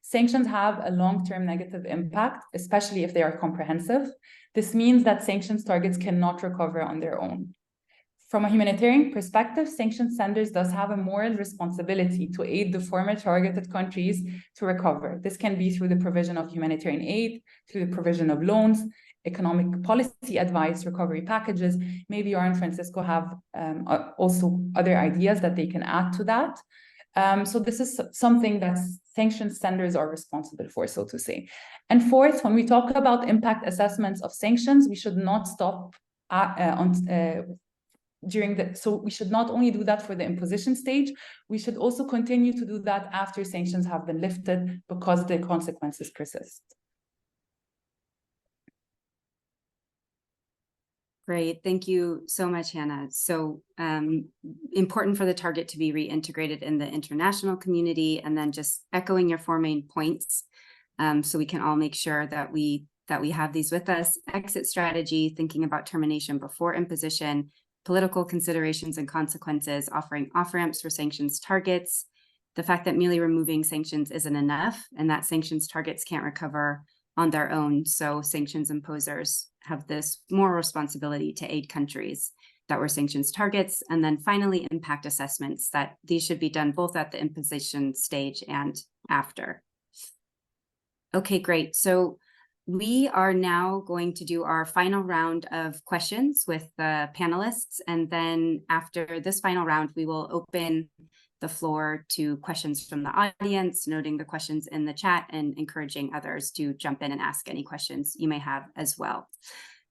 Sanctions have a long-term negative impact, especially if they are comprehensive. This means that sanctions targets cannot recover on their own. From a humanitarian perspective, sanctions senders does have a moral responsibility to aid the former targeted countries to recover. This can be through the provision of humanitarian aid, through the provision of loans, economic policy advice, recovery packages. Maybe Yara and Francisco have also other ideas that they can add to that. So this is something that sanctions senders are responsible for, so to say. And fourth, when we talk about impact assessments of sanctions, we should not stop so we should not only do that for the imposition stage, we should also continue to do that after sanctions have been lifted because the consequences persist. Great, thank you so much, Hannah. So important for the target to be reintegrated in the international community, and then just echoing your 4 main points, so we can all make sure that we have these with us. Exit strategy, thinking about termination before imposition, political considerations and consequences, offering off-ramps for sanctions targets, the fact that merely removing sanctions isn't enough, and that sanctions targets can't recover on their own. So sanctions imposers have this moral responsibility to aid countries that were sanctions targets. And then finally, impact assessments, that these should be done both at the imposition stage and after. Okay, great. So we are now going to do our final round of questions with the panelists. And then after this final round, we will open the floor to questions from the audience, noting the questions in the chat and encouraging others to jump in and ask any questions you may have as well.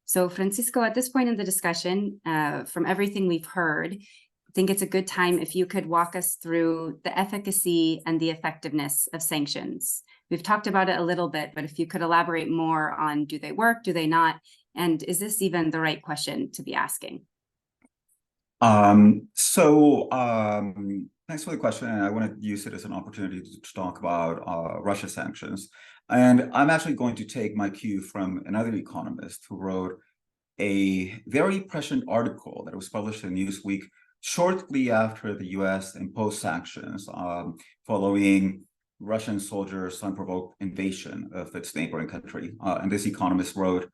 So Francisco, at this point in the discussion, from everything we've heard, I think it's a good time if you could walk us through the efficacy and the effectiveness of sanctions. We've talked about it a little bit, but if you could elaborate more on, do they work, do they not? And is this even the right question to be asking? Thanks for the question, and I want to use it as an opportunity to talk about Russia sanctions. And I'm actually going to take my cue from another economist who wrote a very prescient article that was published in Newsweek shortly after the US imposed sanctions following Russian soldiers' unprovoked invasion of its neighboring country. And this economist wrote,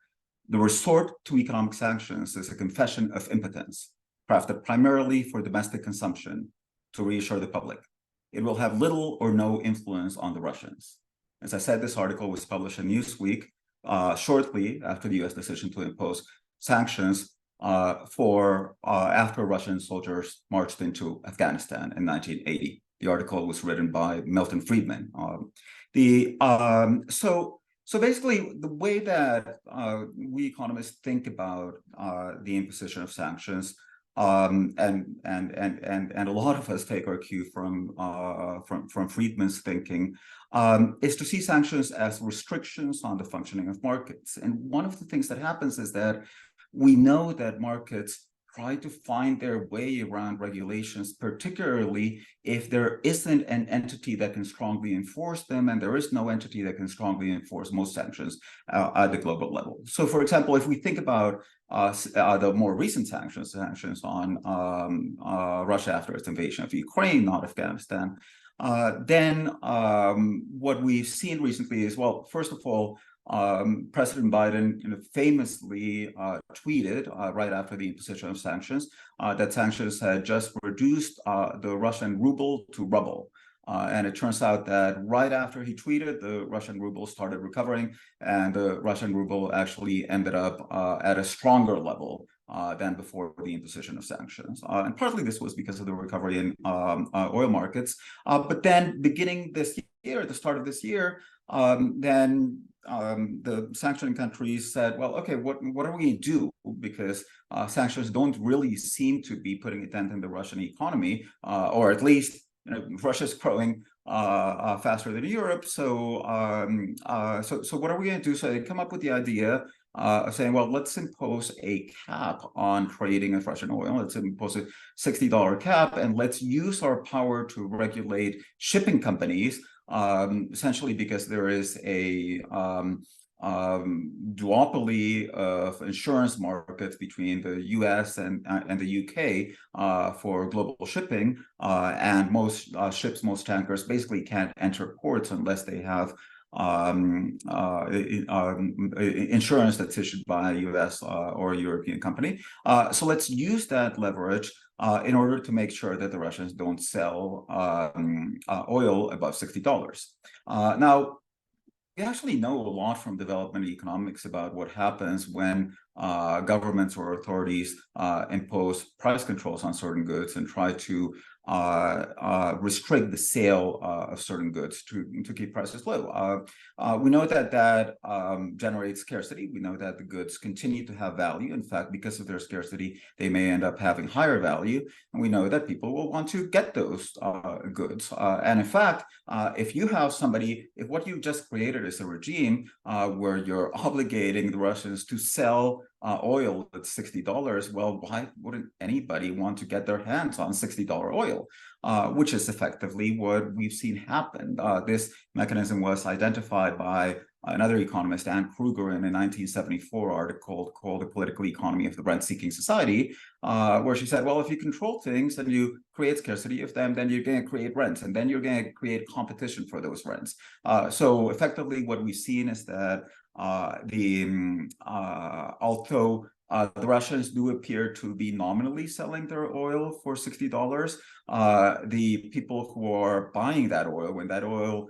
"The resort to economic sanctions is a confession of impotence, crafted primarily for domestic consumption to reassure the public. It will have little or no influence on the Russians." As I said, this article was published in Newsweek shortly after the US decision to impose sanctions after Russian soldiers marched into Afghanistan in 1980. The article was written by Milton Friedman. So basically, the way that we economists think about the imposition of sanctions, and a lot of us take our cue from Friedman's thinking, is to see sanctions as restrictions on the functioning of markets. And one of the things that happens is that we know that markets try to find their way around regulations, particularly if there isn't an entity that can strongly enforce them, and there is no entity that can strongly enforce most sanctions at the global level. So, for example, if we think about the more recent sanctions on Russia after its invasion of Ukraine, not Afghanistan, then what we've seen recently is, well, first of all, President Biden famously tweeted right after the imposition of sanctions that sanctions had just reduced the Russian ruble to rubble. And it turns out that right after he tweeted, the Russian ruble started recovering, and the Russian ruble actually ended up at a stronger level than before the imposition of sanctions. And partly this was because of the recovery in oil markets. But then beginning this year, at the start of this year, the sanctioning countries said, well, okay, what are we going to do? Because sanctions don't really seem to be putting a dent in the Russian economy, or at least Russia's growing faster than Europe. So what are we going to do? So they come up with the idea of saying, well, let's impose a cap on trading of Russian oil. Let's impose a $60 cap, and let's use our power to regulate shipping companies, essentially because there is a duopoly of insurance markets between the US and the UK for global shipping, and most ships, most tankers basically can't enter ports unless they have insurance that's issued by a US or a European company. So let's use that leverage in order to make sure that the Russians don't sell oil above $60. Now, we actually know a lot from development economics about what happens when governments or authorities impose price controls on certain goods and try to restrict the sale of certain goods to keep prices low. We know that generates scarcity. We know that the goods continue to have value. In fact, because of their scarcity, they may end up having higher value. And we know that people will want to get those goods. And in fact, if you have somebody, if what you've just created is a regime where you're obligating the Russians to sell oil at $60, well, why wouldn't anybody want to get their hands on $60 oil, which is effectively what we've seen happen. This mechanism was identified by another economist, Anne Kruger, in a 1974 article called The Political Economy of the Rent-Seeking Society, where she said, well, if you control things and you create scarcity of them, then you're going to create rents, and then you're going to create competition for those rents. So effectively what we've seen is that although the Russians do appear to be nominally selling their oil for $60, the people who are buying that oil, when that oil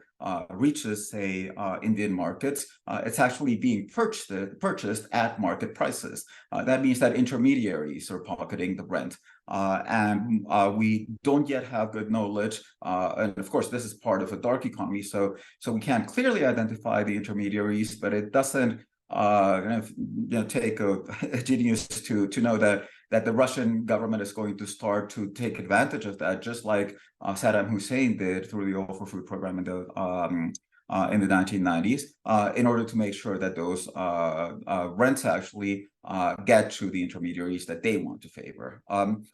reaches, say, Indian markets, it's actually being purchased at market prices. That means that intermediaries are pocketing the rent. And we don't yet have good knowledge. And of course, this is part of a dark economy, so we can't clearly identify the intermediaries, but it doesn't take a genius to know that the Russian government is going to start to take advantage of that, just like Saddam Hussein did through the Oil for Food program in the 1990s, in order to make sure that those rents actually get to the intermediaries that they want to favor. And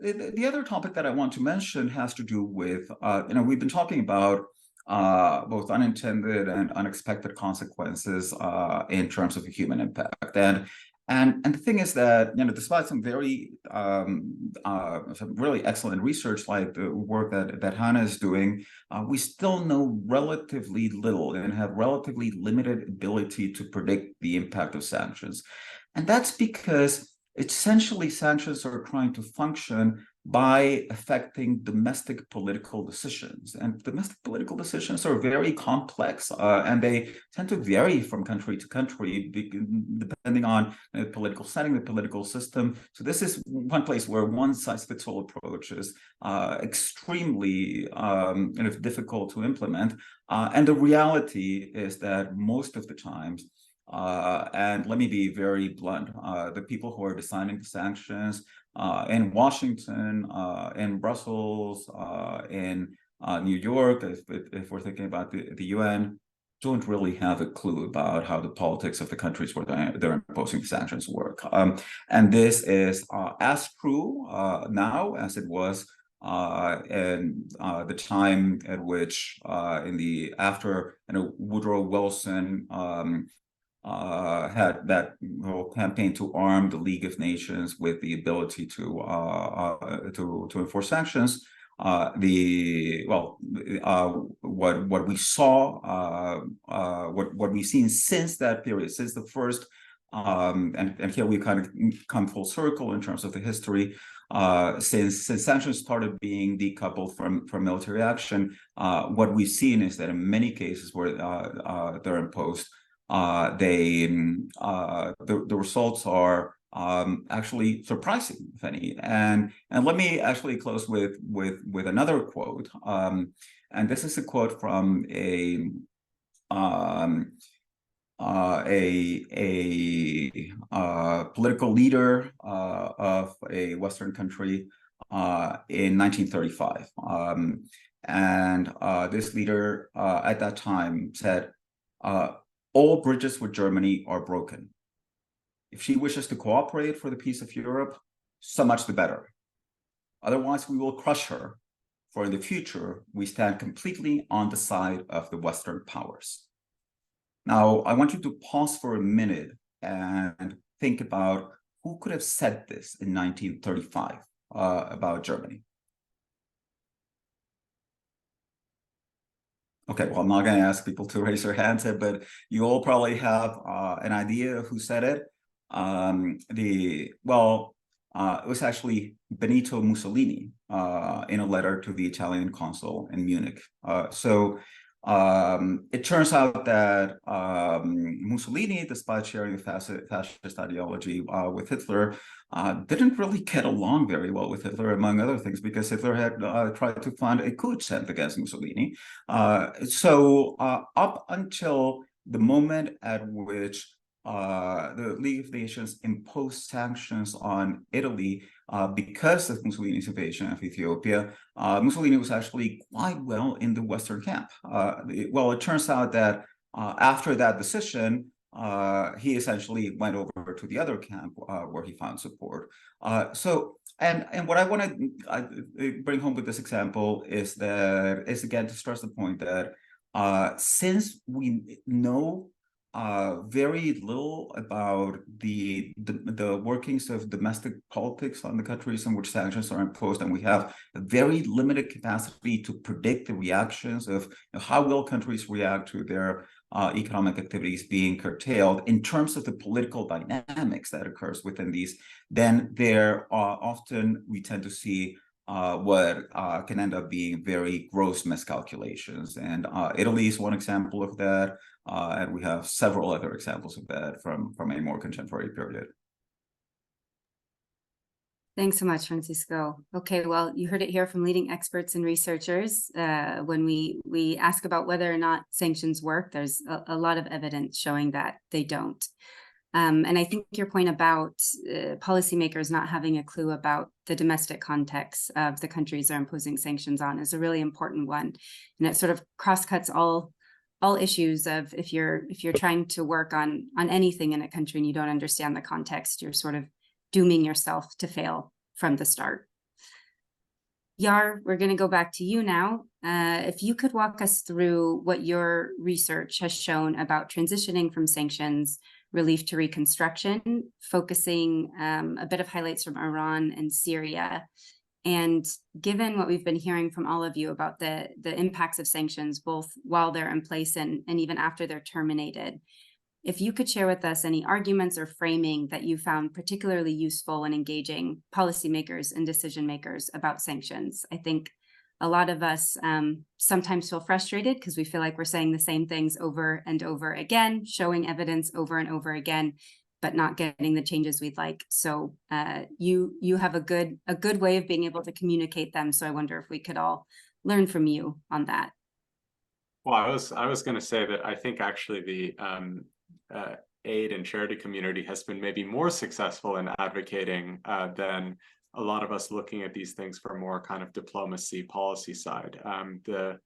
the other topic that I want to mention has to do with we've been talking about both unintended and unexpected consequences in terms of the human impact. And the thing is that, despite some very some really excellent research like the work that Hannah is doing, we still know relatively little and have relatively limited ability to predict the impact of sanctions. And that's because essentially sanctions are trying to function by affecting domestic political decisions. And domestic political decisions are very complex, and they tend to vary from country to country, depending on the political setting, the political system. So this is one place where one-size-fits-all approach is extremely difficult to implement. And the reality is that most of the times, and let me be very blunt, the people who are designing the sanctions in Washington, in Brussels, in New York, if we're thinking about the UN, don't really have a clue about how the politics of the countries where they're imposing sanctions work. And this is as true now as it was in the time at which after Woodrow Wilson had that whole campaign to arm the League of Nations with the ability to enforce sanctions. What we saw, what we've seen since that period, since the first, and here we kind of come full circle in terms of the history. Since sanctions started being decoupled from military action, what we've seen is that in many cases where they're imposed, the results are actually surprising, if any. And let me actually close with another quote. And this is a quote from a political leader of a Western country in 1935. And this leader at that time said, all bridges with Germany are broken. If she wishes to cooperate for the peace of Europe, so much the better. Otherwise, we will crush her, for in the future, we stand completely on the side of the Western powers. Now, I want you to pause for a minute and think about who could have said this in 1935 about Germany. Okay, well, I'm not going to ask people to raise their hands, but you all probably have an idea of who said it. It was actually Benito Mussolini in a letter to the Italian consul in Munich. So It turns out that Mussolini, despite sharing a fascist ideology with Hitler, didn't really get along very well with Hitler, among other things, because Hitler had tried to fund a coup attempt against Mussolini. So up until the moment at which the League of Nations imposed sanctions on Italy because of Mussolini's invasion of Ethiopia, Mussolini was actually quite well in the Western camp. Well, it turns out that after that decision, he essentially went over to the other camp where he found support. And what I want to bring home with this example is again to stress the point that since we know very little about the workings of domestic politics on the countries in which sanctions are imposed, and we have a very limited capacity to predict the reactions of how will countries react to their economic activities being curtailed in terms of the political dynamics that occurs within these, then there often we tend to see what can end up being very gross miscalculations. And Italy is one example of that. And we have several other examples of that from a more contemporary period. Thanks so much, Francisco. Okay, well, you heard it here from leading experts and researchers. When we ask about whether or not sanctions work, there's a lot of evidence showing that they don't. And I think your point about policymakers not having a clue about the domestic context of the countries they're imposing sanctions on is a really important one. And it sort of cross-cuts all issues of if you're trying to work on anything in a country and you don't understand the context, you're sort of dooming yourself to fail from the start. Yar, we're going to go back to you now. If you could walk us through what your research has shown about transitioning from sanctions relief to reconstruction, focusing a bit of highlights from Iran and Syria. And given what we've been hearing from all of you about the impacts of sanctions, both while they're in place and even after they're terminated, if you could share with us any arguments or framing that you found particularly useful when engaging policymakers and decision makers about sanctions. I think a lot of us sometimes feel frustrated because we feel like we're saying the same things over and over again, showing evidence over and over again, but not getting the changes we'd like. So you have a good way of being able to communicate them. So I wonder if we could all learn from you on that. Well, I was going to say that I think actually the aid and charity community has been maybe more successful in advocating than a lot of us looking at these things from more kind of diplomacy policy side. The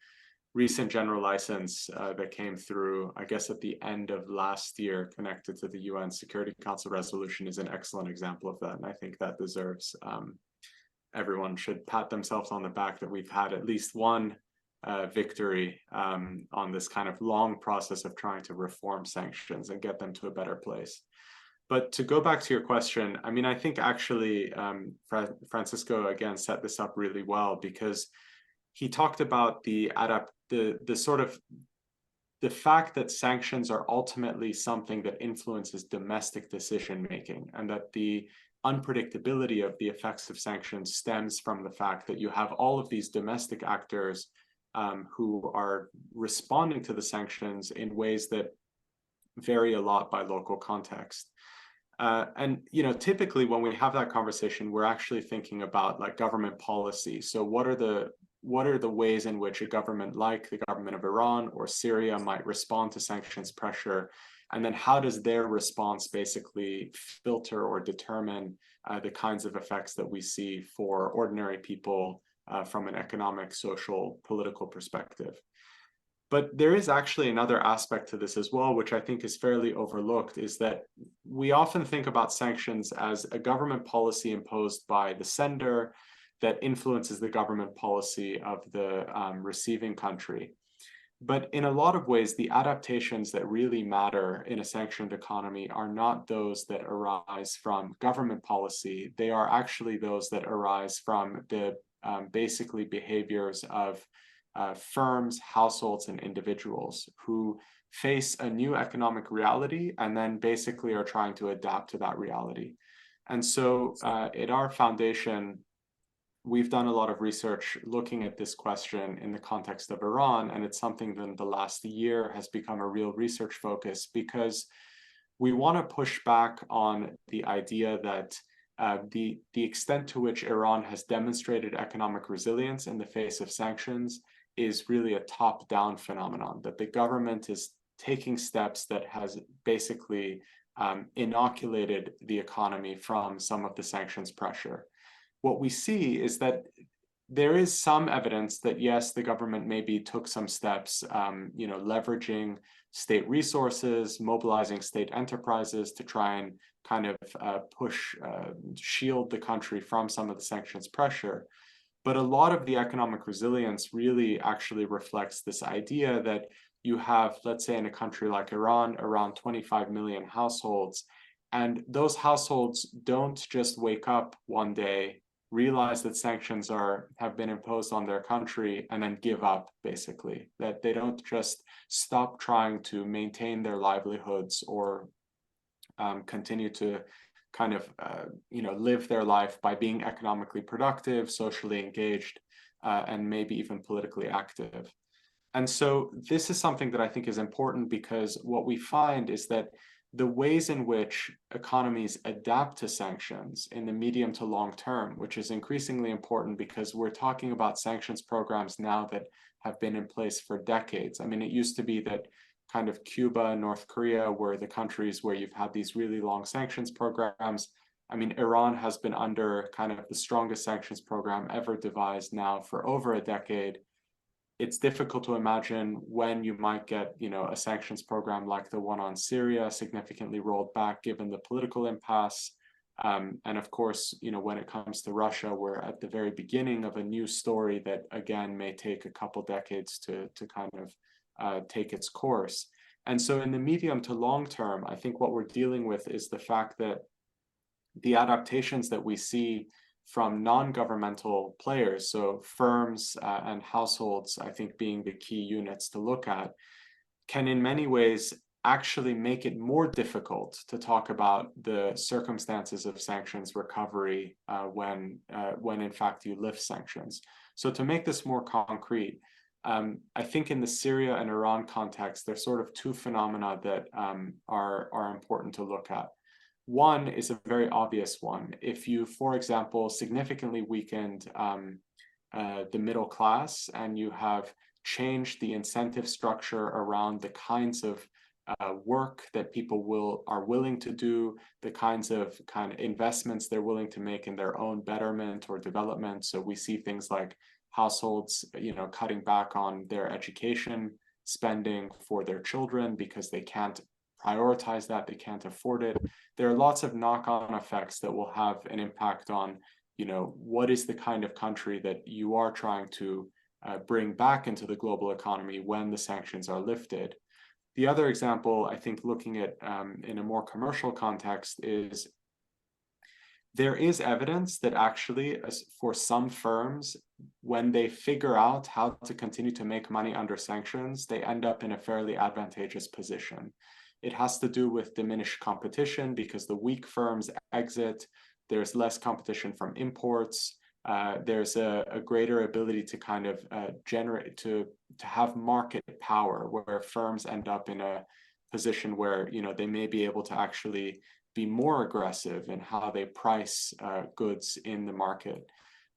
recent general license that came through, I guess at the end of last year, connected to the UN Security Council resolution is an excellent example of that. And I think that deserves, everyone should pat themselves on the back that we've had at least one victory on this kind of long process of trying to reform sanctions and get them to a better place. But to go back to your question, I mean, I think actually Francisco again set this up really well, because he talked about the fact that sanctions are ultimately something that influences domestic decision making, and that the unpredictability of the effects of sanctions stems from the fact that you have all of these domestic actors who are responding to the sanctions in ways that vary a lot by local context. And typically when we have that conversation, we're actually thinking about like government policy. So what are the ways in which a government like the government of Iran or Syria might respond to sanctions pressure? And then how does their response basically filter or determine the kinds of effects that we see for ordinary people from an economic, social, political perspective? But there is actually another aspect to this as well, which I think is fairly overlooked, is that we often think about sanctions as a government policy imposed by the sender that influences the government policy of the receiving country. But in a lot of ways, the adaptations that really matter in a sanctioned economy are not those that arise from government policy. They are actually those that arise from the basically behaviors of firms, households, and individuals who face a new economic reality and then basically are trying to adapt to that reality. And so at our foundation, we've done a lot of research looking at this question in the context of Iran, and it's something that in the last year has become a real research focus, because we want to push back on the idea that the extent to which Iran has demonstrated economic resilience in the face of sanctions is really a top-down phenomenon, that the government is taking steps that has basically inoculated the economy from some of the sanctions pressure. What we see is that there is some evidence that, yes, the government maybe took some steps, leveraging state resources, mobilizing state enterprises to try and kind of shield the country from some of the sanctions pressure. But a lot of the economic resilience really actually reflects this idea that you have, let's say in a country like Iran, around 25 million households, and those households don't just wake up one day, realize that sanctions have been imposed on their country, and then give up, basically. That they don't just stop trying to maintain their livelihoods or continue to kind of live their life by being economically productive, socially engaged, and maybe even politically active. And so this is something that I think is important, because what we find is that the ways in which economies adapt to sanctions in the medium to long term, which is increasingly important because we're talking about sanctions programs now that have been in place for decades. I mean, it used to be that kind of Cuba and North Korea were the countries where you've had these really long sanctions programs. I mean, Iran has been under kind of the strongest sanctions program ever devised now for over a decade. It's difficult to imagine when you might get, a sanctions program like the one on Syria significantly rolled back, given the political impasse. And of course, when it comes to Russia, we're at the very beginning of a new story that, again, may take a couple decades to kind of take its course. And so in the medium to long term, I think what we're dealing with is the fact that the adaptations that we see from non-governmental players, so firms and households, I think being the key units to look at, can in many ways actually make it more difficult to talk about the circumstances of sanctions recovery when in fact you lift sanctions. So to make this more concrete, I think in the Syria and Iran context, there's sort of two phenomena that are important to look at. One is a very obvious one. If you, for example, significantly weakened the middle class, and you have changed the incentive structure around the kinds of work that people are willing to do, the kinds of investments they're willing to make in their own betterment or development. So we see things like households, cutting back on their education spending for their children because they can't prioritize that, they can't afford it. There are lots of knock-on effects that will have an impact on, what is the kind of country that you are trying to bring back into the global economy when the sanctions are lifted. The other example, I think, looking at in a more commercial context, is there is evidence that actually for some firms, when they figure out how to continue to make money under sanctions, they end up in a fairly advantageous position. It has to do with diminished competition because the weak firms exit. There's less competition from imports. There's a greater ability to kind of generate, to have market power, where firms end up in a position where, they may be able to actually be more aggressive in how they price goods in the market.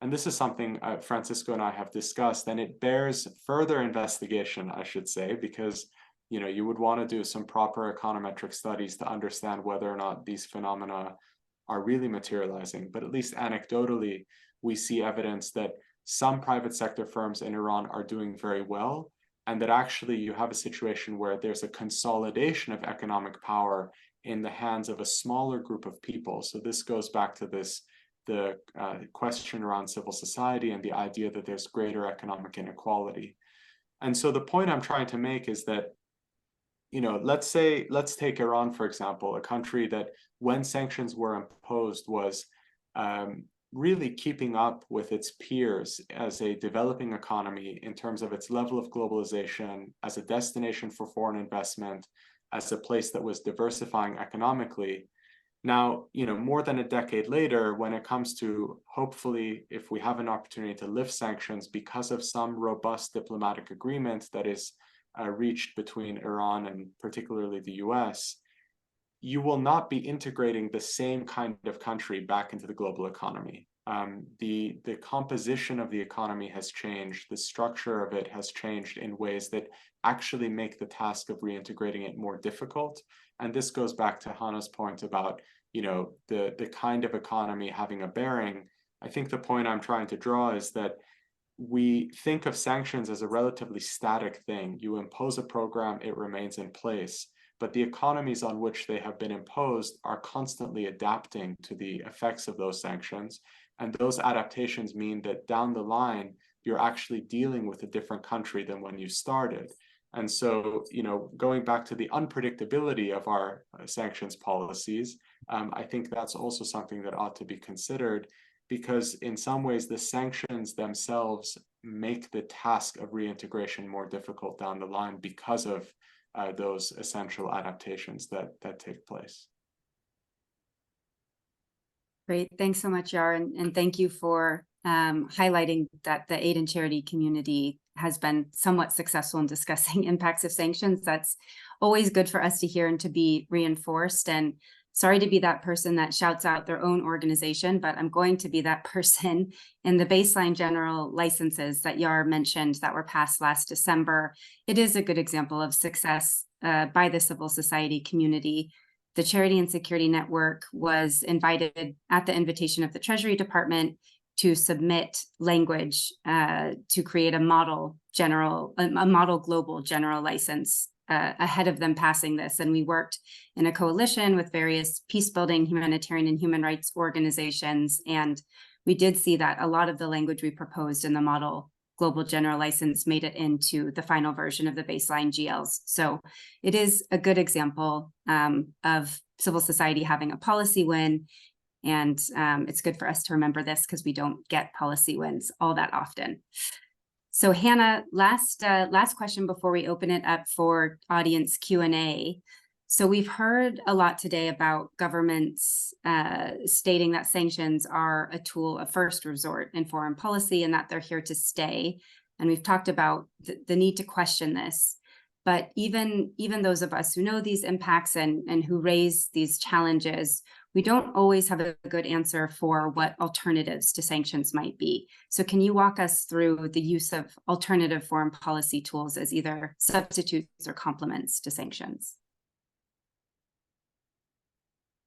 And this is something Francisco and I have discussed, and it bears further investigation, I should say, because you would want to do some proper econometric studies to understand whether or not these phenomena are really materializing. But at least anecdotally, we see evidence that some private sector firms in Iran are doing very well, and that actually you have a situation where there's a consolidation of economic power in the hands of a smaller group of people. So this goes back to the question around civil society and the idea that there's greater economic inequality. And so the point I'm trying to make is that, let's take Iran, for example, a country that when sanctions were imposed was really keeping up with its peers as a developing economy in terms of its level of globalization, as a destination for foreign investment, as a place that was diversifying economically. Now, more than a decade later, when it comes to, hopefully, if we have an opportunity to lift sanctions because of some robust diplomatic agreement that is reached between Iran and particularly the US, you will not be integrating the same kind of country back into the global economy. The composition of the economy has changed. The structure of it has changed in ways that actually make the task of reintegrating it more difficult. And this goes back to Hannah's point about, the kind of economy having a bearing. I think the point I'm trying to draw is that we think of sanctions as a relatively static thing. You impose a program, it remains in place. But the economies on which they have been imposed are constantly adapting to the effects of those sanctions. And those adaptations mean that down the line, you're actually dealing with a different country than when you started. And so, going back to the unpredictability of our sanctions policies, I think that's also something that ought to be considered, because in some ways, the sanctions themselves make the task of reintegration more difficult down the line because of those essential adaptations that take place. Great. Thanks so much, Yar. And thank you for highlighting that the aid and charity community has been somewhat successful in discussing impacts of sanctions. That's always good for us to hear and to be reinforced. And sorry to be that person that shouts out their own organization, but I'm going to be that person. In the baseline general licenses that Yar mentioned that were passed last December, it is a good example of success by the civil society community. The Charity and Security Network was invited at the invitation of the Treasury Department to submit language to create a model global general license ahead of them passing this. And we worked in a coalition with various peace-building, humanitarian, and human rights organizations. And we did see that a lot of the language we proposed in the model global general license made it into the final version of the baseline GLs. So it is a good example of civil society having a policy win. And it's good for us to remember this because we don't get policy wins all that often. So Hannah, last question before we open it up for audience Q&A. So we've heard a lot today about governments stating that sanctions are a tool of first resort in foreign policy and that they're here to stay. And we've talked about the need to question this. But even those of us who know these impacts and who raise these challenges, we don't always have a good answer for what alternatives to sanctions might be. So can you walk us through the use of alternative foreign policy tools as either substitutes or complements to sanctions?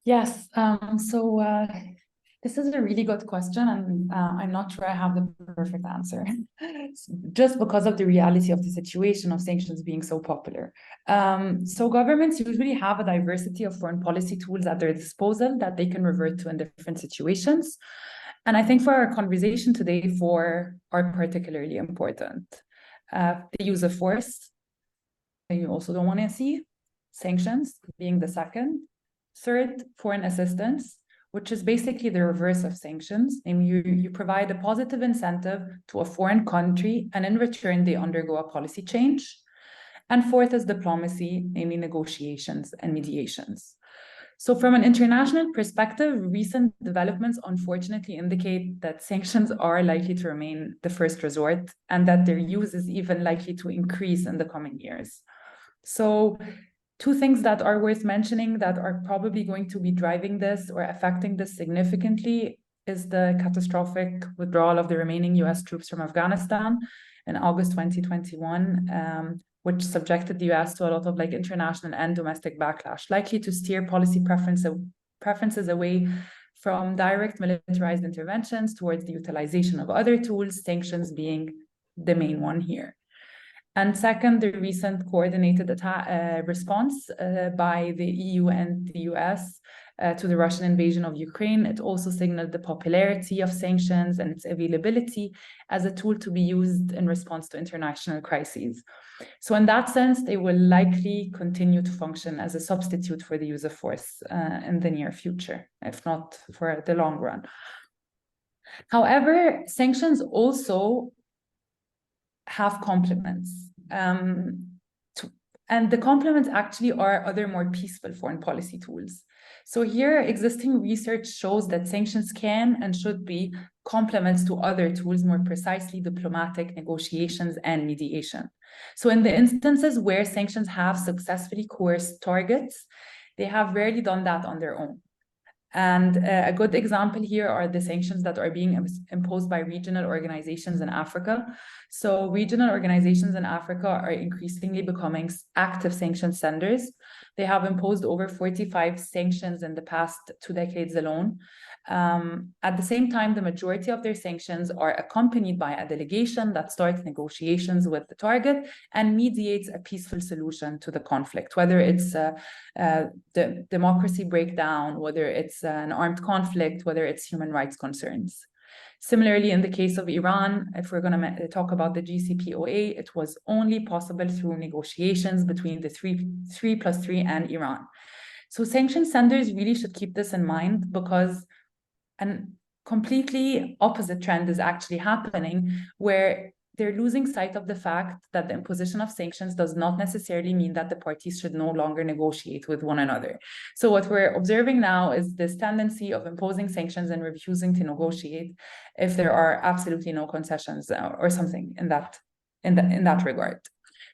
Yes, this is a really good question, and I'm not sure I have the perfect answer, just because of the reality of the situation of sanctions being so popular. So governments usually have a diversity of foreign policy tools at their disposal that they can revert to in different situations. And I think for our conversation today, four are particularly important. The use of force, and you also don't want to see, sanctions being the second. Third, foreign assistance, which is basically the reverse of sanctions. And you provide a positive incentive to a foreign country, and in return, they undergo a policy change. And fourth is diplomacy, namely negotiations and mediations. So from an international perspective, recent developments unfortunately indicate that sanctions are likely to remain the first resort and that their use is even likely to increase in the coming years. So two things that are worth mentioning that are probably going to be driving this or affecting this significantly is the catastrophic withdrawal of the remaining US troops from Afghanistan in August 2021, which subjected the US to a lot of international and domestic backlash, likely to steer policy preferences away from direct militarized interventions towards the utilization of other tools, sanctions being the main one here. And second, the recent coordinated response by the EU and the US to the Russian invasion of Ukraine. It also signaled the popularity of sanctions and its availability as a tool to be used in response to international crises. So in that sense, they will likely continue to function as a substitute for the use of force in the near future, if not for the long run. However, sanctions also have complements. And the complements actually are other more peaceful foreign policy tools. So here, existing research shows that sanctions can and should be complements to other tools, more precisely diplomatic negotiations and mediation. So in the instances where sanctions have successfully coerced targets, they have rarely done that on their own. And a good example here are the sanctions that are being imposed by regional organizations in Africa. So regional organizations in Africa are increasingly becoming active sanction senders. They have imposed over 45 sanctions in the past 2 decades alone. At the same time, the majority of their sanctions are accompanied by a delegation that starts negotiations with the target and mediates a peaceful solution to the conflict, whether it's the democracy breakdown, whether it's an armed conflict, whether it's human rights concerns. Similarly, in the case of Iran, if we're going to talk about the JCPOA, it was only possible through negotiations between the 3+3 and Iran. So sanction senders really should keep this in mind, because a completely opposite trend is actually happening, where they're losing sight of the fact that the imposition of sanctions does not necessarily mean that the parties should no longer negotiate with one another. So what we're observing now is this tendency of imposing sanctions and refusing to negotiate if there are absolutely no concessions or something in that regard.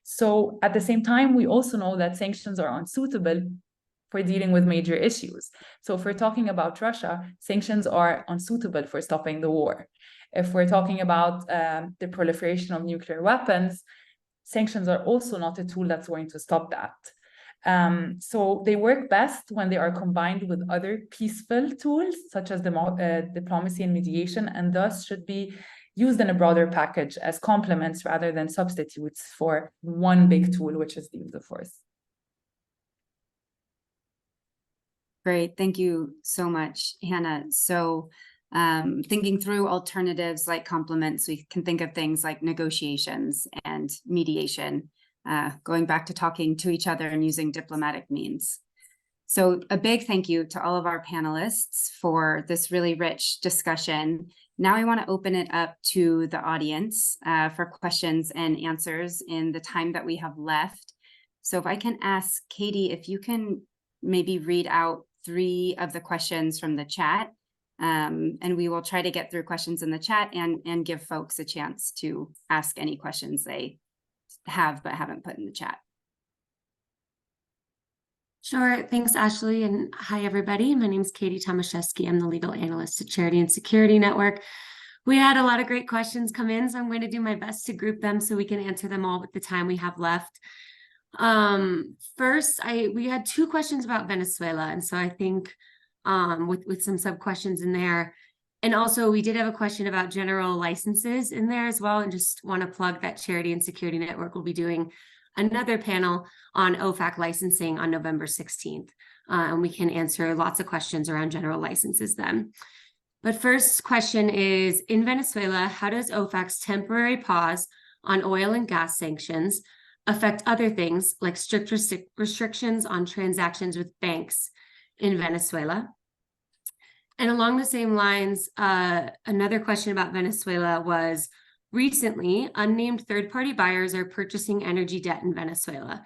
So at the same time, we also know that sanctions are unsuitable for dealing with major issues. So if we're talking about Russia, sanctions are unsuitable for stopping the war. If we're talking about the proliferation of nuclear weapons, sanctions are also not a tool that's going to stop that. So they work best when they are combined with other peaceful tools, such as diplomacy and mediation, and thus should be used in a broader package as complements rather than substitutes for one big tool, which is the use of force. Great, thank you so much, Hannah. So thinking through alternatives like complements, we can think of things like negotiations and mediation, going back to talking to each other and using diplomatic means. So a big thank you to all of our panelists for this really rich discussion. Now I want to open it up to the audience for questions and answers in the time that we have left. So if I can ask Katie, if you can maybe read out 3 of the questions from the chat, and we will try to get through questions in the chat and give folks a chance to ask any questions they have but haven't put in the chat. Sure. Thanks, Ashleigh. And hi, everybody. My name is Katie Tomaszewski. I'm the legal analyst at Charity and Security Network. We had a lot of great questions come in, so I'm going to do my best to group them so we can answer them all with the time we have left. First, we had 2 questions about Venezuela, and so I think with some sub questions in there, and also we did have a question about general licenses in there as well, and just want to plug that Charity and Security Network will be doing another panel on OFAC licensing on November 16th, and we can answer lots of questions around general licenses then. But first question is, in Venezuela, how does OFAC's temporary pause on oil and gas sanctions affect other things like strict restrictions on transactions with banks in Venezuela? And along the same lines, another question about Venezuela was, recently, unnamed third-party buyers are purchasing energy debt in Venezuela.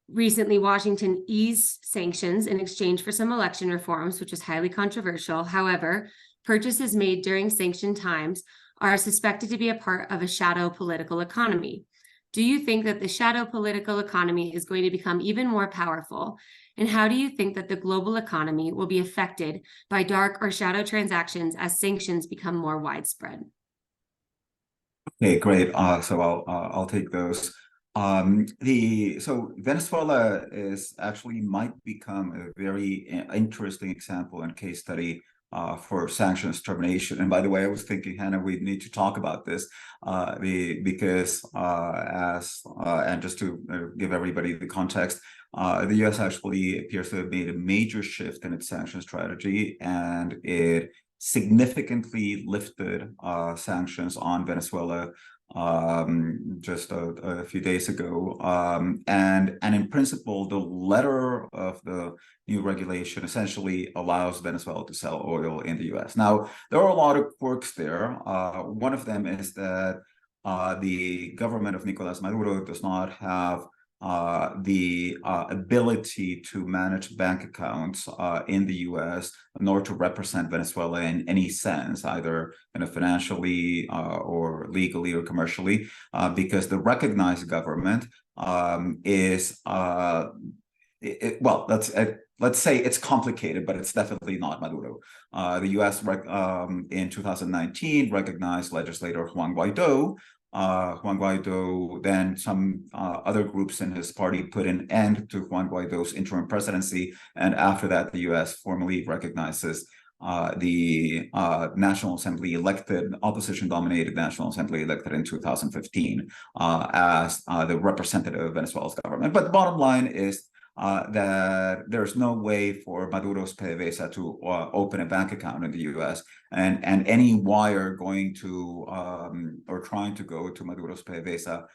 Recently, Washington eased sanctions in exchange for some election reforms, which is highly controversial. However, purchases made during sanctioned times are suspected to be a part of a shadow political economy. Do you think that the shadow political economy is going to become even more powerful? And how do you think that the global economy will be affected by dark or shadow transactions as sanctions become more widespread? Okay, great. So I'll take those. So Venezuela might become a very interesting example and case study for sanctions termination. And by the way, I was thinking, Hannah, we need to talk about this because and just to give everybody the context, the U.S. actually appears to have made a major shift in its sanctions strategy, and it significantly lifted sanctions on Venezuela just a few days ago. And in principle, the letter of the new regulation essentially allows Venezuela to sell oil in the US. Now, there are a lot of quirks there. One of them is that the government of Nicolás Maduro does not have the ability to manage bank accounts in the U.S. nor to represent Venezuela in any sense, either financially or legally or commercially, because the recognized government is well, let's say it's complicated, but it's definitely not Maduro. The U.S. in 2019 recognized legislator Juan Guaido. Juan Guaido, then some other groups in his party put an end to Juan Guaido's interim presidency, and after that, the U.S. formally recognizes the National Assembly elected, opposition-dominated National Assembly elected in 2015 as the representative of Venezuela's government. But the bottom line is that there's no way for Maduro's PDVSA to open a bank account in the U.S. and any wire going to or trying to go to Maduro's PDVSA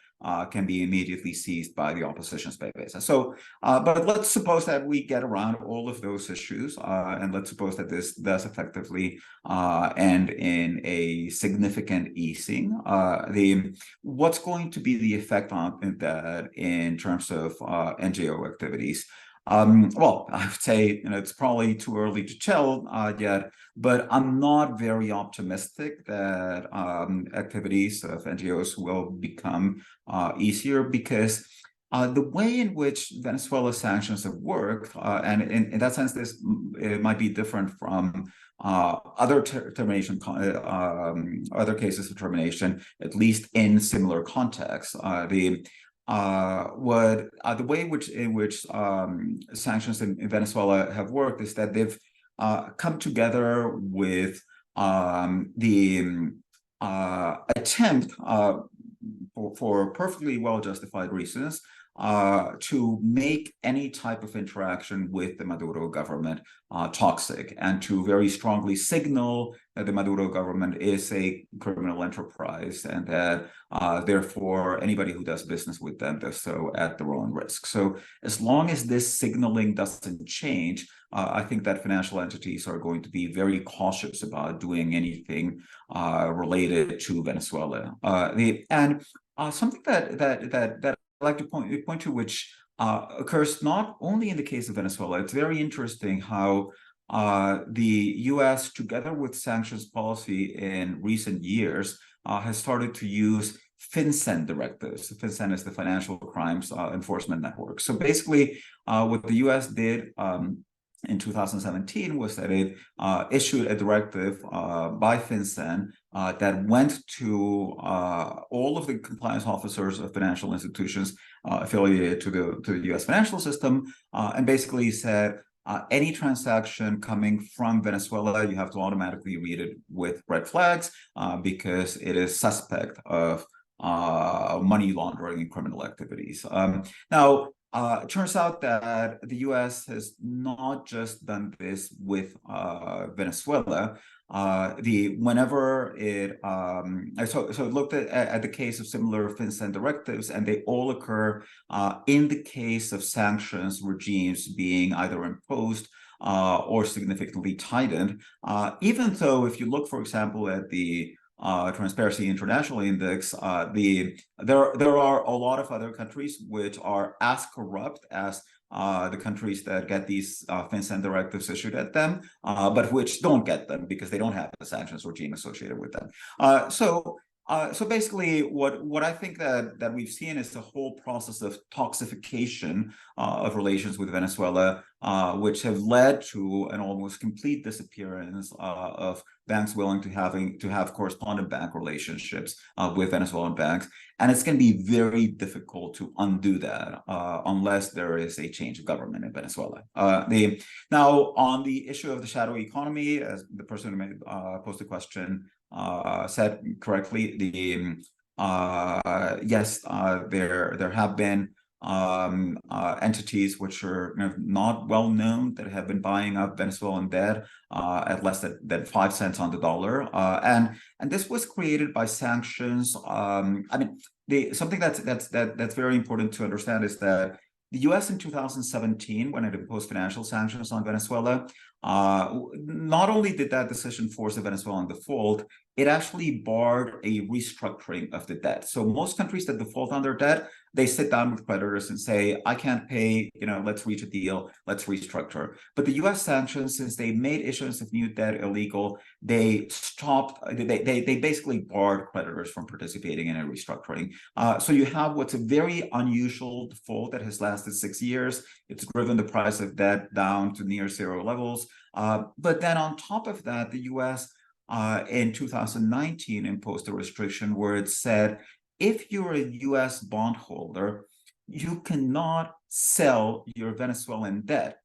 can be immediately seized by the opposition's PDVSA. So, but let's suppose that we get around all of those issues, and let's suppose that this does effectively end in a significant easing. What's going to be the effect on that in terms of NGO activities? Well, I would say it's probably too early to tell yet, but I'm not very optimistic that activities of NGOs will become easier, because the way in which Venezuela sanctions have worked, and in that sense, it might be different from other termination, other cases of termination, at least in similar contexts. The way in which sanctions in Venezuela have worked is that they've come together with the attempt for perfectly well-justified reasons to make any type of interaction with the Maduro government toxic, and to very strongly signal that the Maduro government is a criminal enterprise, and that therefore anybody who does business with them does so at their own risk. So as long as this signaling doesn't change, I think that financial entities are going to be very cautious about doing anything related to Venezuela. Something that I'd like to point to, which occurs not only in the case of Venezuela. It's very interesting how the U.S., together with sanctions policy in recent years, has started to use FinCEN directives. FinCEN is the Financial Crimes Enforcement Network. So basically, what the U.S. did in 2017 was that it issued a directive by FinCEN that went to all of the compliance officers of financial institutions affiliated to the U.S. financial system, and basically said, any transaction coming from Venezuela, you have to automatically read it with red flags because it is suspect of money laundering and criminal activities. Now, it turns out that the U.S. has not just done this with Venezuela. Whenever it so it looked at the case of similar FinCEN directives, and they all occur in the case of sanctions regimes being either imposed or significantly tightened. Even though, if you look, for example, at the Transparency International Index, there are a lot of other countries which are as corrupt as the countries that get these FinCEN directives issued at them, but which don't get them because they don't have a sanctions regime associated with them. So basically, what I think that we've seen is the whole process of toxification of relations with Venezuela, which have led to an almost complete disappearance of banks willing to have correspondent bank relationships with Venezuelan banks, and it's going to be very difficult to undo that unless there is a change of government in Venezuela. Now, on the issue of the shadow economy, as the person who posed the question said correctly, yes, there have been entities which are not well known that have been buying up Venezuelan debt at less than 5 cents on the dollar, and this was created by sanctions. I mean, something that's very important to understand is that the U.S. in 2017, when it imposed financial sanctions on Venezuela, Not only did that decision force the Venezuelan default, it actually barred a restructuring of the debt. So most countries that default on their debt, they sit down with creditors and say, I can't pay, let's reach a deal, let's restructure. But the US sanctions, since they made issuance of new debt illegal, they basically barred creditors from participating in a restructuring. So you have what's a very unusual default that has lasted 6 years. It's driven the price of debt down to near zero levels. But then on top of that, the US in 2019 imposed a restriction where it said, if you're a US bondholder, you cannot sell your Venezuelan debt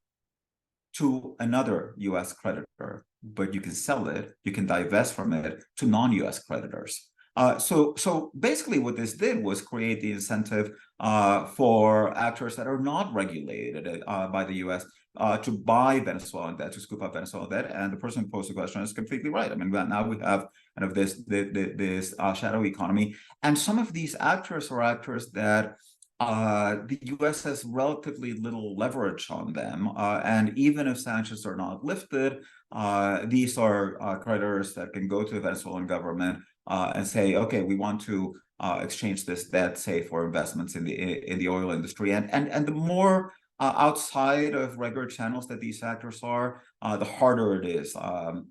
to another US creditor, but you can sell it, you can divest from it to non-US creditors. So basically what this did was create the incentive for actors that are not regulated by the US to buy Venezuelan debt, to scoop up Venezuelan debt. And the person who posed the question is completely right. I mean, now we have kind of this shadow economy. And some of these actors are actors that the US has relatively little leverage on them. And even if sanctions are not lifted, these are creditors that can go to the Venezuelan government and say, okay, we want to exchange this debt, say, for investments in the oil industry. And the more outside of regular channels that these actors are, the harder it is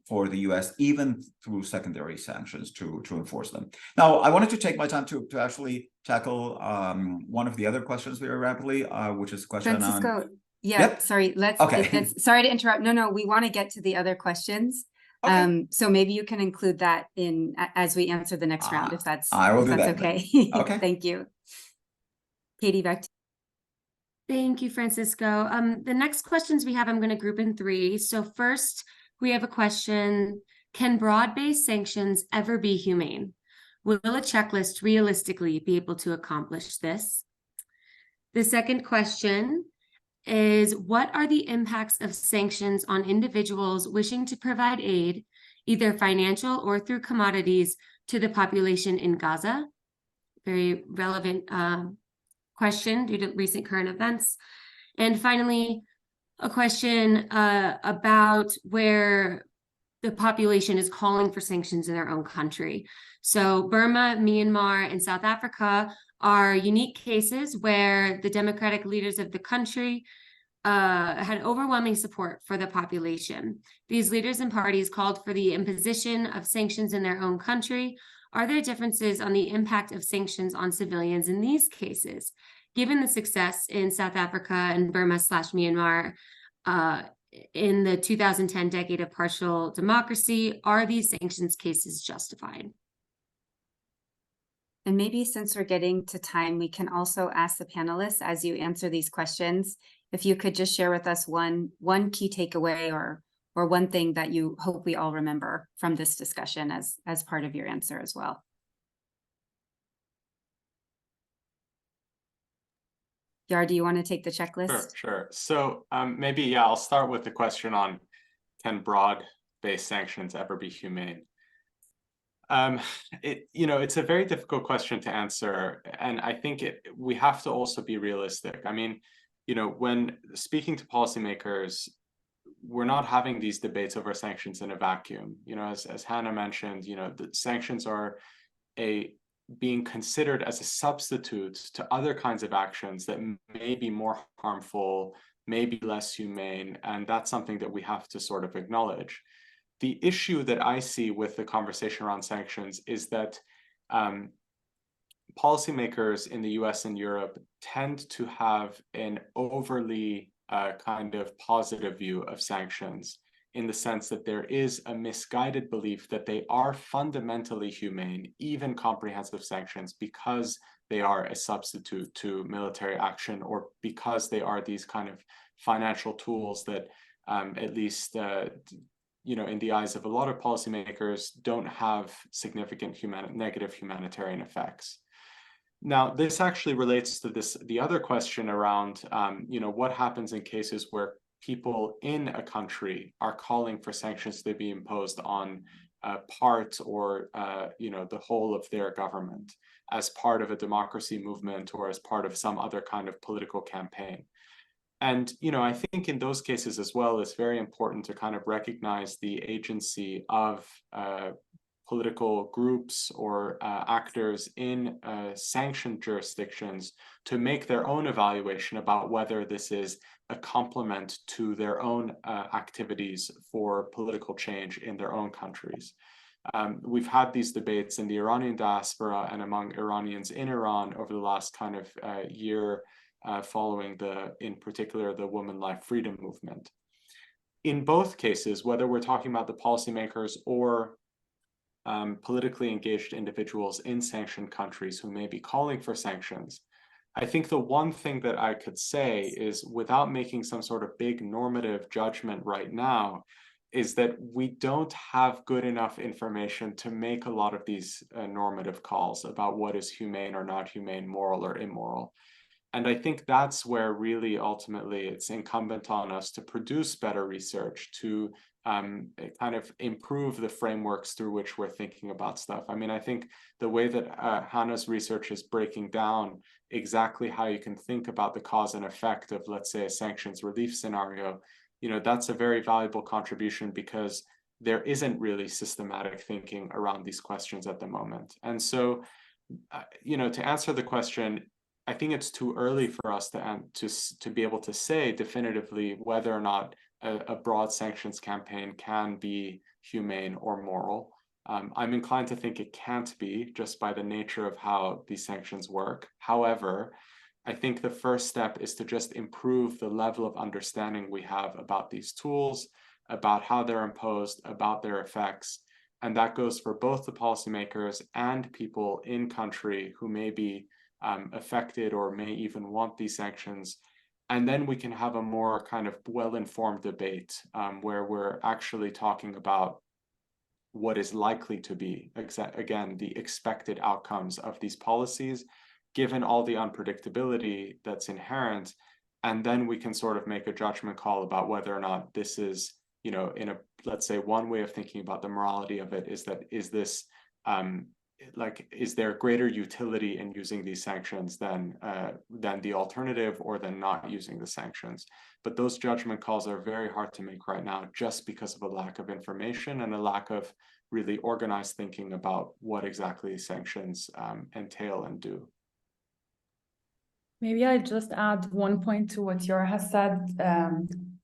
for the US, even through secondary sanctions, to enforce them. Now, I wanted to take my time to actually tackle one of the other questions very rapidly, which is a question Francisco, on... yeah, Yep. sorry, Okay. sorry to interrupt. No, we want to get to the other questions. Okay. So maybe you can include that in as we answer the next round, if that's I will do that. okay. Okay. Thank you. Katie, back to you. Thank you, Francisco. The next questions we have, I'm going to group in 3. So first, we have a question: can broad-based sanctions ever be humane? Will a checklist realistically be able to accomplish this? The second question is, what are the impacts of sanctions on individuals wishing to provide aid, either financial or through commodities, to the population in Gaza? Very relevant question due to recent current events. And finally, a question about where the population is calling for sanctions in their own country. So Burma, Myanmar, and South Africa are unique cases where the democratic leaders of the country had overwhelming support for the population. These leaders and parties called for the imposition of sanctions in their own country. Are there differences on the impact of sanctions on civilians in these cases? Given the success in South Africa and Burma/Myanmar in the 2010 decade of partial democracy, are these sanctions cases justified? And maybe since we're getting to time, we can also ask the panelists, as you answer these questions, if you could just share with us one key takeaway or one thing that you hope we all remember from this discussion as part of your answer as well. Yar, do you want to take the checklist? Sure. So maybe, I'll start with the question on, can broad-based sanctions ever be humane? It's a very difficult question to answer, and I think we have to also be realistic. I mean, when speaking to policymakers, we're not having these debates over sanctions in a vacuum. As Hannah mentioned, the sanctions are being considered as a substitute to other kinds of actions that may be more harmful, may be less humane, and that's something that we have to sort of acknowledge. The issue that I see with the conversation around sanctions is that policymakers in the US and Europe tend to have an overly kind of positive view of sanctions, in the sense that there is a misguided belief that they are fundamentally humane, even comprehensive sanctions, because they are a substitute to military action, or because they are these kind of financial tools that at least in the eyes of a lot of policymakers don't have significant negative humanitarian effects. Now, this actually relates to the other question around what happens in cases where people in a country are calling for sanctions to be imposed on part or the whole of their government as part of a democracy movement or as part of some other kind of political campaign. And, I think in those cases as well, it's very important to kind of recognize the agency of political groups or actors in sanctioned jurisdictions to make their own evaluation about whether this is a complement to their own activities for political change in their own countries. We've had these debates in the Iranian diaspora and among Iranians in Iran over the last kind of year following in particular, the Women Life Freedom movement. In both cases, whether we're talking about the policymakers or politically engaged individuals in sanctioned countries who may be calling for sanctions, I think the one thing that I could say is, without making some sort of big normative judgment right now, is that we don't have good enough information to make a lot of these normative calls about what is humane or not humane, moral or immoral. And I think that's where really ultimately it's incumbent on us to produce better research, to kind of improve the frameworks through which we're thinking about stuff. I mean, I think the way that Hannah's research is breaking down exactly how you can think about the cause and effect of, let's say, a sanctions relief scenario, that's a very valuable contribution, because there isn't really systematic thinking around these questions at the moment. And so, to answer the question, I think it's too early for us to be able to say definitively whether or not a broad sanctions campaign can be humane or moral. I'm inclined to think it can't be, just by the nature of how these sanctions work. However, I think the first step is to just improve the level of understanding we have about these tools, about how they're imposed, about their effects. And that goes for both the policymakers and people in country who may be affected or may even want these sanctions. And then we can have a more kind of well-informed debate where we're actually talking about what is likely to be, again, the expected outcomes of these policies, given all the unpredictability that's inherent. And then we can sort of make a judgment call about whether or not this is, let's say, one way of thinking about the morality of it is is there greater utility in using these sanctions than the alternative, or than not using the sanctions? But those judgment calls are very hard to make right now, just because of a lack of information and a lack of really organized thinking about what exactly sanctions entail and do. Maybe I'll just add one point to what Yor has said,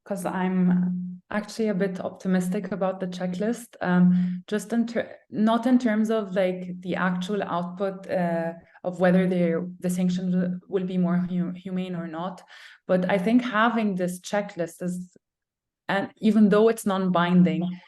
because I'm actually a bit optimistic about the checklist, just not in terms of like the actual output of whether the sanctions will be more humane or not, but I think having this checklist is, and even though it's non-binding,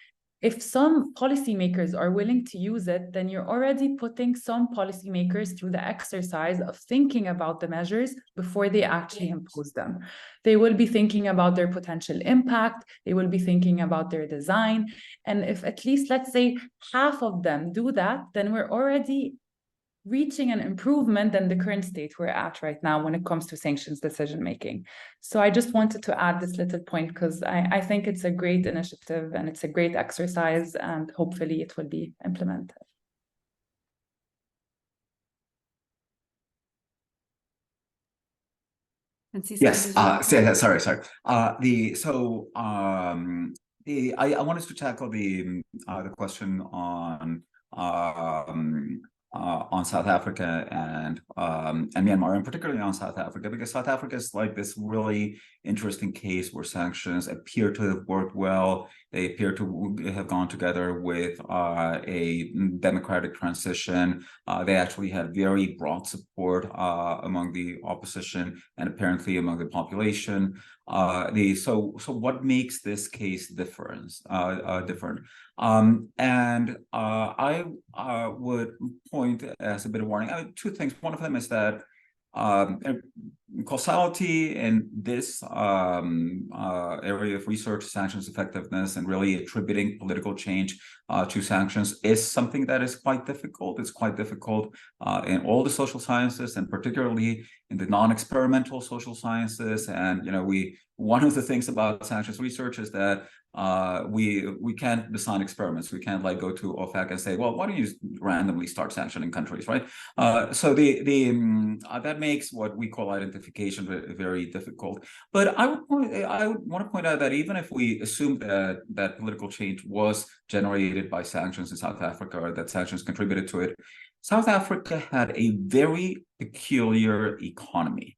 if some policymakers are willing to use it, then you're already putting some policymakers through the exercise of thinking about the measures before they actually impose them. They will be thinking about their potential impact, they will be thinking about their design. And if at least, let's say, half of them do that, then we're already reaching an improvement than the current state we're at right now when it comes to sanctions decision-making. So I just wanted to add this little point, because I think it's a great initiative and it's a great exercise, and hopefully it will be implemented. Yes, sorry. I wanted to tackle the question on South Africa and Myanmar, and particularly on South Africa, because South Africa is like this really interesting case where sanctions appear to have worked well. They appear to have gone together with a democratic transition. They actually had very broad support among the opposition and apparently among the population. So what makes this case different? I would point as a bit of warning, two things. One of them is that causality in this area of research, sanctions effectiveness, and really attributing political change to sanctions is something that is quite difficult. It's quite difficult in all the social sciences, and particularly in the non-experimental social sciences. And one of the things about sanctions research is that we can't design experiments. We can't like go to OFAC and say, well, why don't you randomly start sanctioning countries, right? So that makes what we call identification very difficult. But I would want to point out that even if we assume that political change was generated by sanctions in South Africa, or that sanctions contributed to it, South Africa had a very peculiar economy.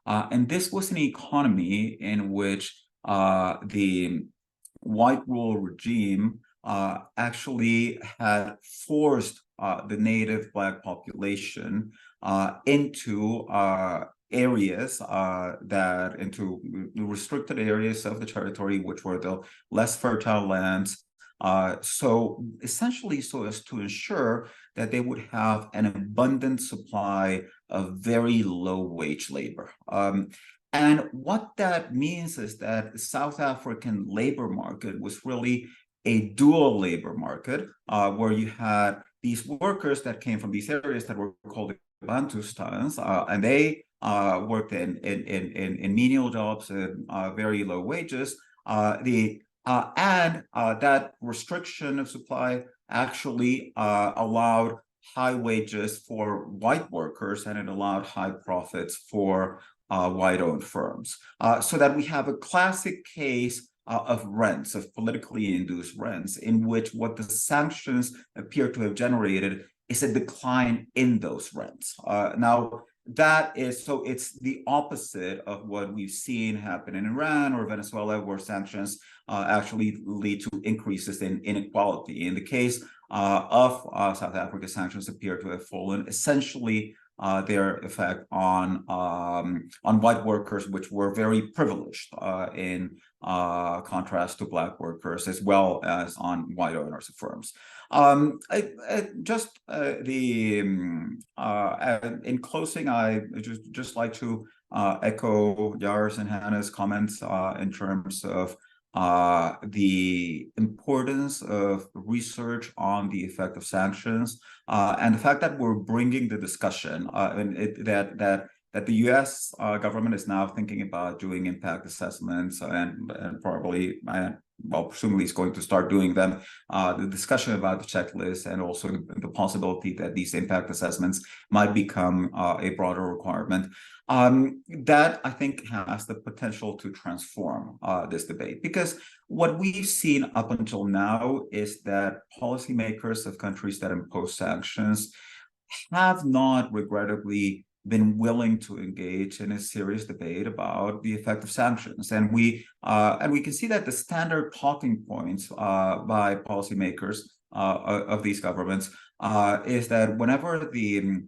And this was an economy in which the white rule regime actually had forced the native Black population into areas into restricted areas of the territory, which were the less fertile lands. So essentially, so as to ensure that they would have an abundant supply of very low wage labor. And what that means is that the South African labor market was really a dual labor market, where you had these workers that came from these areas that were called Bantustans, and they worked in menial jobs and very low wages. And that restriction of supply actually allowed high wages for white workers, and it allowed high profits for white-owned firms. So that we have a classic case of rents, of politically induced rents, in which what the sanctions appear to have generated is a decline in those rents. Now, that is, so it's the opposite of what we've seen happen in Iran or Venezuela, where sanctions actually lead to increases in inequality. In the case of South Africa, sanctions appear to have fallen essentially their effect on white workers, which were very privileged in contrast to Black workers, as well as on white owners of firms. In closing, I just like to echo Yar's and Hannah's comments in terms of the importance of research on the effect of sanctions, and the fact that we're bringing the discussion that the U.S. Government is now thinking about doing impact assessments, and probably, well, presumably is going to start doing them, the discussion about the checklist, and also the possibility that these impact assessments might become a broader requirement. That, I think, has the potential to transform this debate, because what we've seen up until now is that policymakers of countries that impose sanctions have not, regrettably, been willing to engage in a serious debate about the effect of sanctions. And we can see that the standard talking points by policymakers of these governments is that whenever the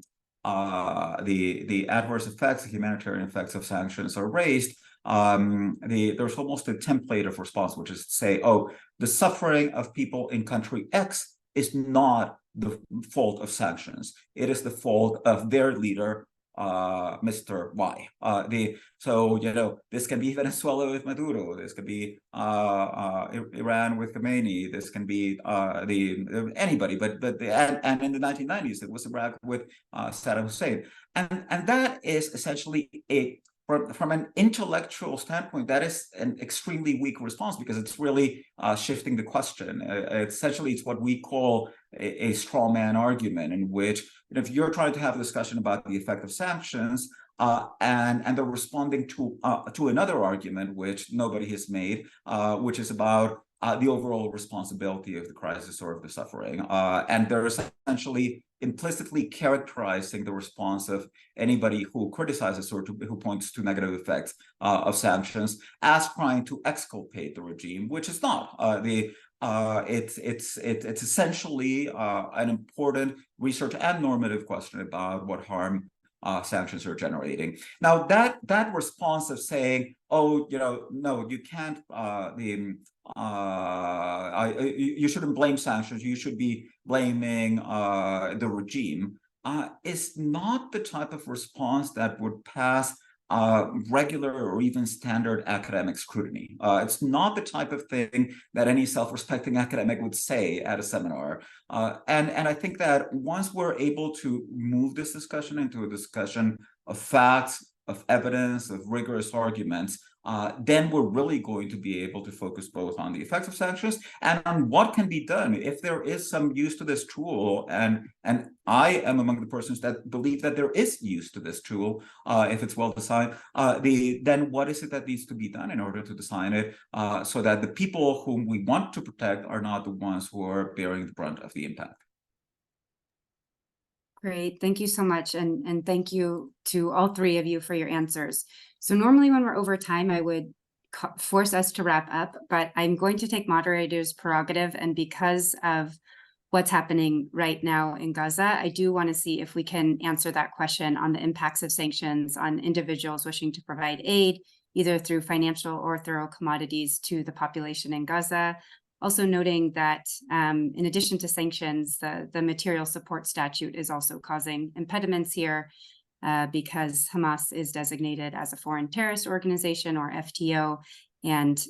adverse effects, the humanitarian effects of sanctions are raised, there's almost a template of response, which is to say, oh, the suffering of people in country X is not the fault of sanctions. It is the fault of their leader, Mr. Y. So, you know, this can be Venezuela with Maduro, this could be Iran with Khomeini, this can be anybody, but and in the 1990s it was Iraq with Saddam Hussein, and that is essentially from an intellectual standpoint, that is an extremely weak response, because it's really shifting the question. Essentially, it's what we call a straw man argument, in which, if you're trying to have a discussion about the effect of sanctions, and they're responding to another argument which nobody has made, which is about the overall responsibility of the crisis or of the suffering, and they're essentially implicitly characterizing the response of anybody who criticizes or who points to negative effects of sanctions as trying to exculpate the regime, which is not. It's essentially an important research and normative question about what harm sanctions are generating. Now, that response of saying, oh, you know, no, you can't, you shouldn't blame sanctions, you should be blaming the regime, is not the type of response that would pass regular or even standard academic scrutiny. It's not the type of thing that any self-respecting academic would say at a seminar. And I think that once we're able to move this discussion into a discussion of facts, of evidence, of rigorous arguments, then we're really going to be able to focus both on the effects of sanctions and on what can be done if there is some use to this tool. And I am among the persons that believe that there is use to this tool if it's well designed. Then what is it that needs to be done in order to design it so that the people whom we want to protect are not the ones who are bearing the brunt of the impact? Great, thank you so much. And thank you to all three of you for your answers. So normally when we're over time, I would force us to wrap up, but I'm going to take moderator's prerogative. And because of what's happening right now in Gaza, I do want to see if we can answer that question on the impacts of sanctions on individuals wishing to provide aid, either through financial or through commodities to the population in Gaza. Also noting that in addition to sanctions, the material support statute is also causing impediments here because Hamas is designated as a foreign terrorist organization, or FTO, and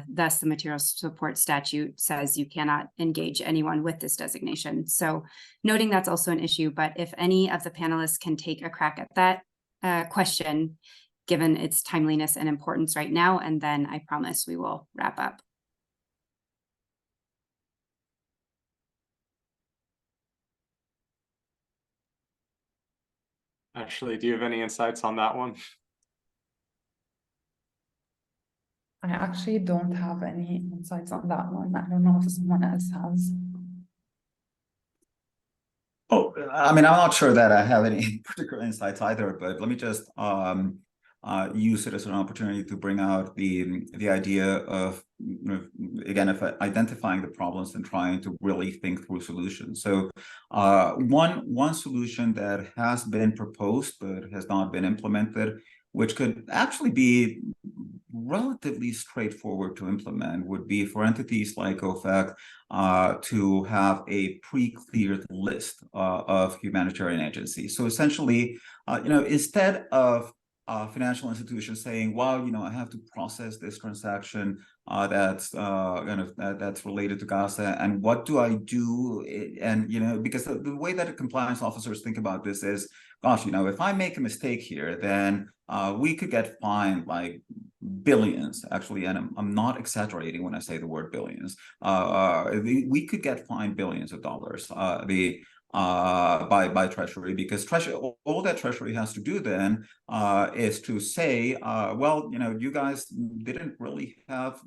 thus the material support statute says you cannot engage anyone with this designation. So noting that's also an issue, but if any of the panelists can take a crack at that question, given its timeliness and importance right now, and then I promise we will wrap up. Ashleigh, do you have any insights on that one? I actually don't have any insights on that one. I don't know if someone else has. Oh, I mean, I'm not sure that I have any particular insights either, but let me just use it as an opportunity to bring out the idea of, again, of identifying the problems and trying to really think through solutions. So one solution that has been proposed but has not been implemented, which could actually be relatively straightforward to implement, would be for entities like OFAC to have a pre-cleared list of humanitarian agencies. So essentially, instead of financial institutions saying, well, I have to process this transaction that's that's related to Gaza, and what do I do? And because the way that compliance officers think about this is, gosh, if I make a mistake here, then we could get fined like billions, actually, and I'm not exaggerating when I say the word billions. We could get fined billions of dollars by Treasury, because all that Treasury has to do then is to say, well, you guys didn't really have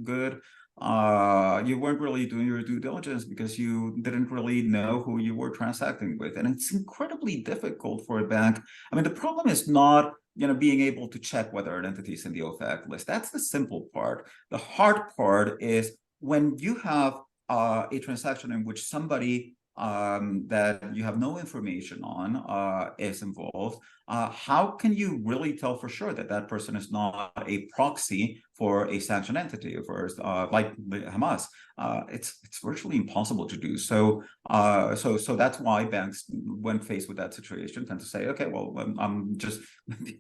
good. You weren't really doing your due diligence because you didn't really know who you were transacting with, and it's incredibly difficult for a bank. I mean, the problem is not being able to check whether an entity is in the OFAC list. That's the simple part. The hard part is when you have a transaction in which somebody that you have no information on is involved. How can you really tell for sure that that person is not a proxy for a sanctioned entity, for like Hamas? It's virtually impossible to do. So that's why banks, when faced with that situation, tend to say, okay, well, I'm just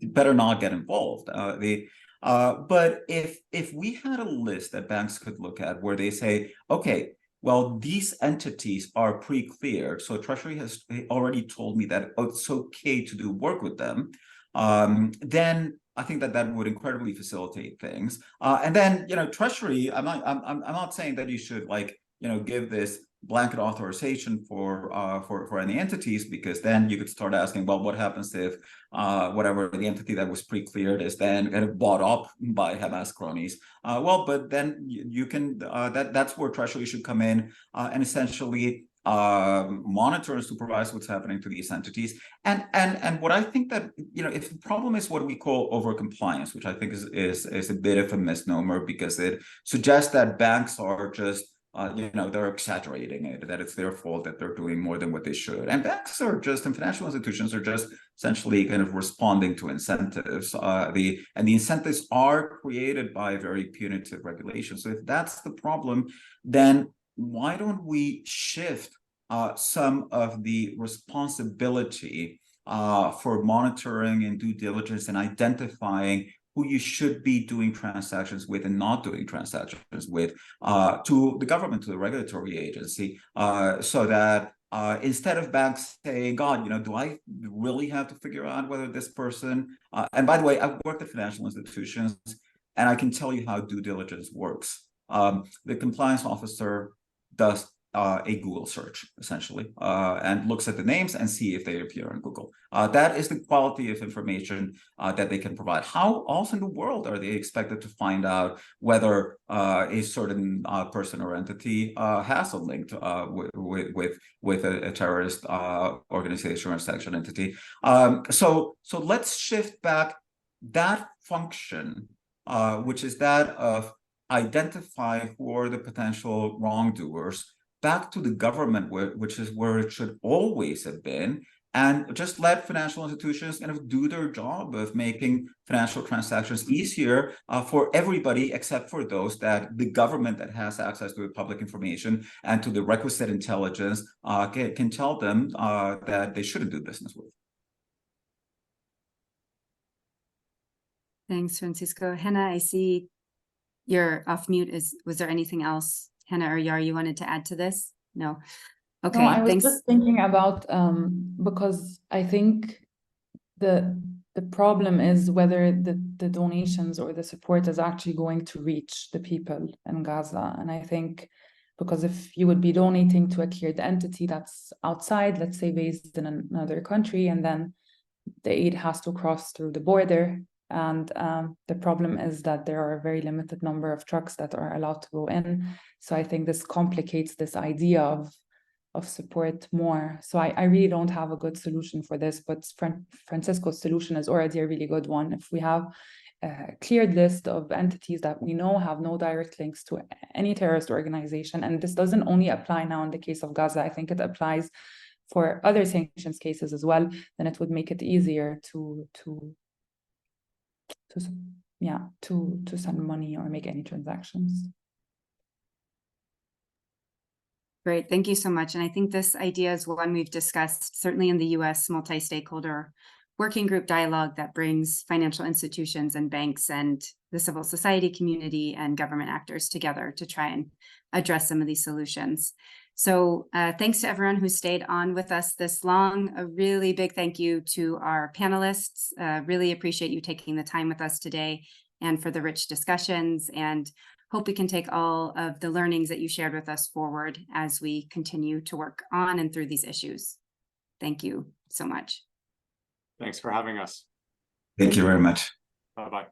better not get involved. But if we had a list that banks could look at where they say, okay, well, these entities are pre-cleared, so Treasury has already told me that it's okay to do work with them, then I think that would incredibly facilitate things. And then, Treasury, I'm not saying that you should give this blanket authorization for any entities, because then you could start asking, well, what happens if whatever the entity that was pre-cleared is then kind of bought up by Hamas cronies? Well, but then you can that's where Treasury should come in and essentially monitor and supervise what's happening to these entities. And what I think that if the problem is what we call over-compliance, which I think is a bit of a misnomer, because it suggests that banks are just they're exaggerating it, that it's their fault that they're doing more than what they should. And banks are just, and financial institutions are just essentially kind of responding to incentives. The incentives are created by very punitive regulations. So if that's the problem, then why don't we shift some of the responsibility for monitoring and due diligence and identifying who you should be doing transactions with and not doing transactions with to the government, to the regulatory agency, so that instead of banks saying, God, do I really have to figure out whether this person, and by the way, I've worked at financial institutions, And I can tell you how due diligence works. The compliance officer does a Google search, essentially, and looks at the names and see if they appear on Google. That is the quality of information that they can provide. How else in the world are they expected to find out whether a certain person or entity has a link with a terrorist organization or sanction entity? So let's shift back that function, which is that of identify who are the potential wrongdoers, back to the government, which is where it should always have been, and just let financial institutions kind of do their job of making financial transactions easier for everybody, except for those that the government that has access to the public information and to the requisite intelligence can tell them that they shouldn't do business with. Thanks, Francisco. Hannah, I see you're off mute. Was there anything else, Hannah or Yar, you wanted to add to this? No. Okay, no, I was thanks. just thinking about because I think the problem is whether the donations or the support is actually going to reach the people in Gaza. And I think because if you would be donating to a cleared entity that's outside, let's say based in another country, and then the aid has to cross through the border. And the problem is that there are a very limited number of trucks that are allowed to go in. So I think this complicates this idea of support more. So I really don't have a good solution for this, but Francisco's solution is already a really good one. If we have a cleared list of entities that we know have no direct links to any terrorist organization, and this doesn't only apply now in the case of Gaza, I think it applies for other sanctions cases as well, then it would make it easier to send money or make any transactions. Great, thank you so much. And I think this idea is one we've discussed, certainly in the US multi-stakeholder working group dialogue that brings financial institutions and banks and the civil society community and government actors together to try and address some of these solutions. So thanks to everyone who stayed on with us this long. A really big thank you to our panelists. Really appreciate you taking the time with us today and for the rich discussions, and hope we can take all of the learnings that you shared with us forward as we continue to work on and through these issues. Thank you so much. Thanks for having us. Thank you very much. Bye-bye.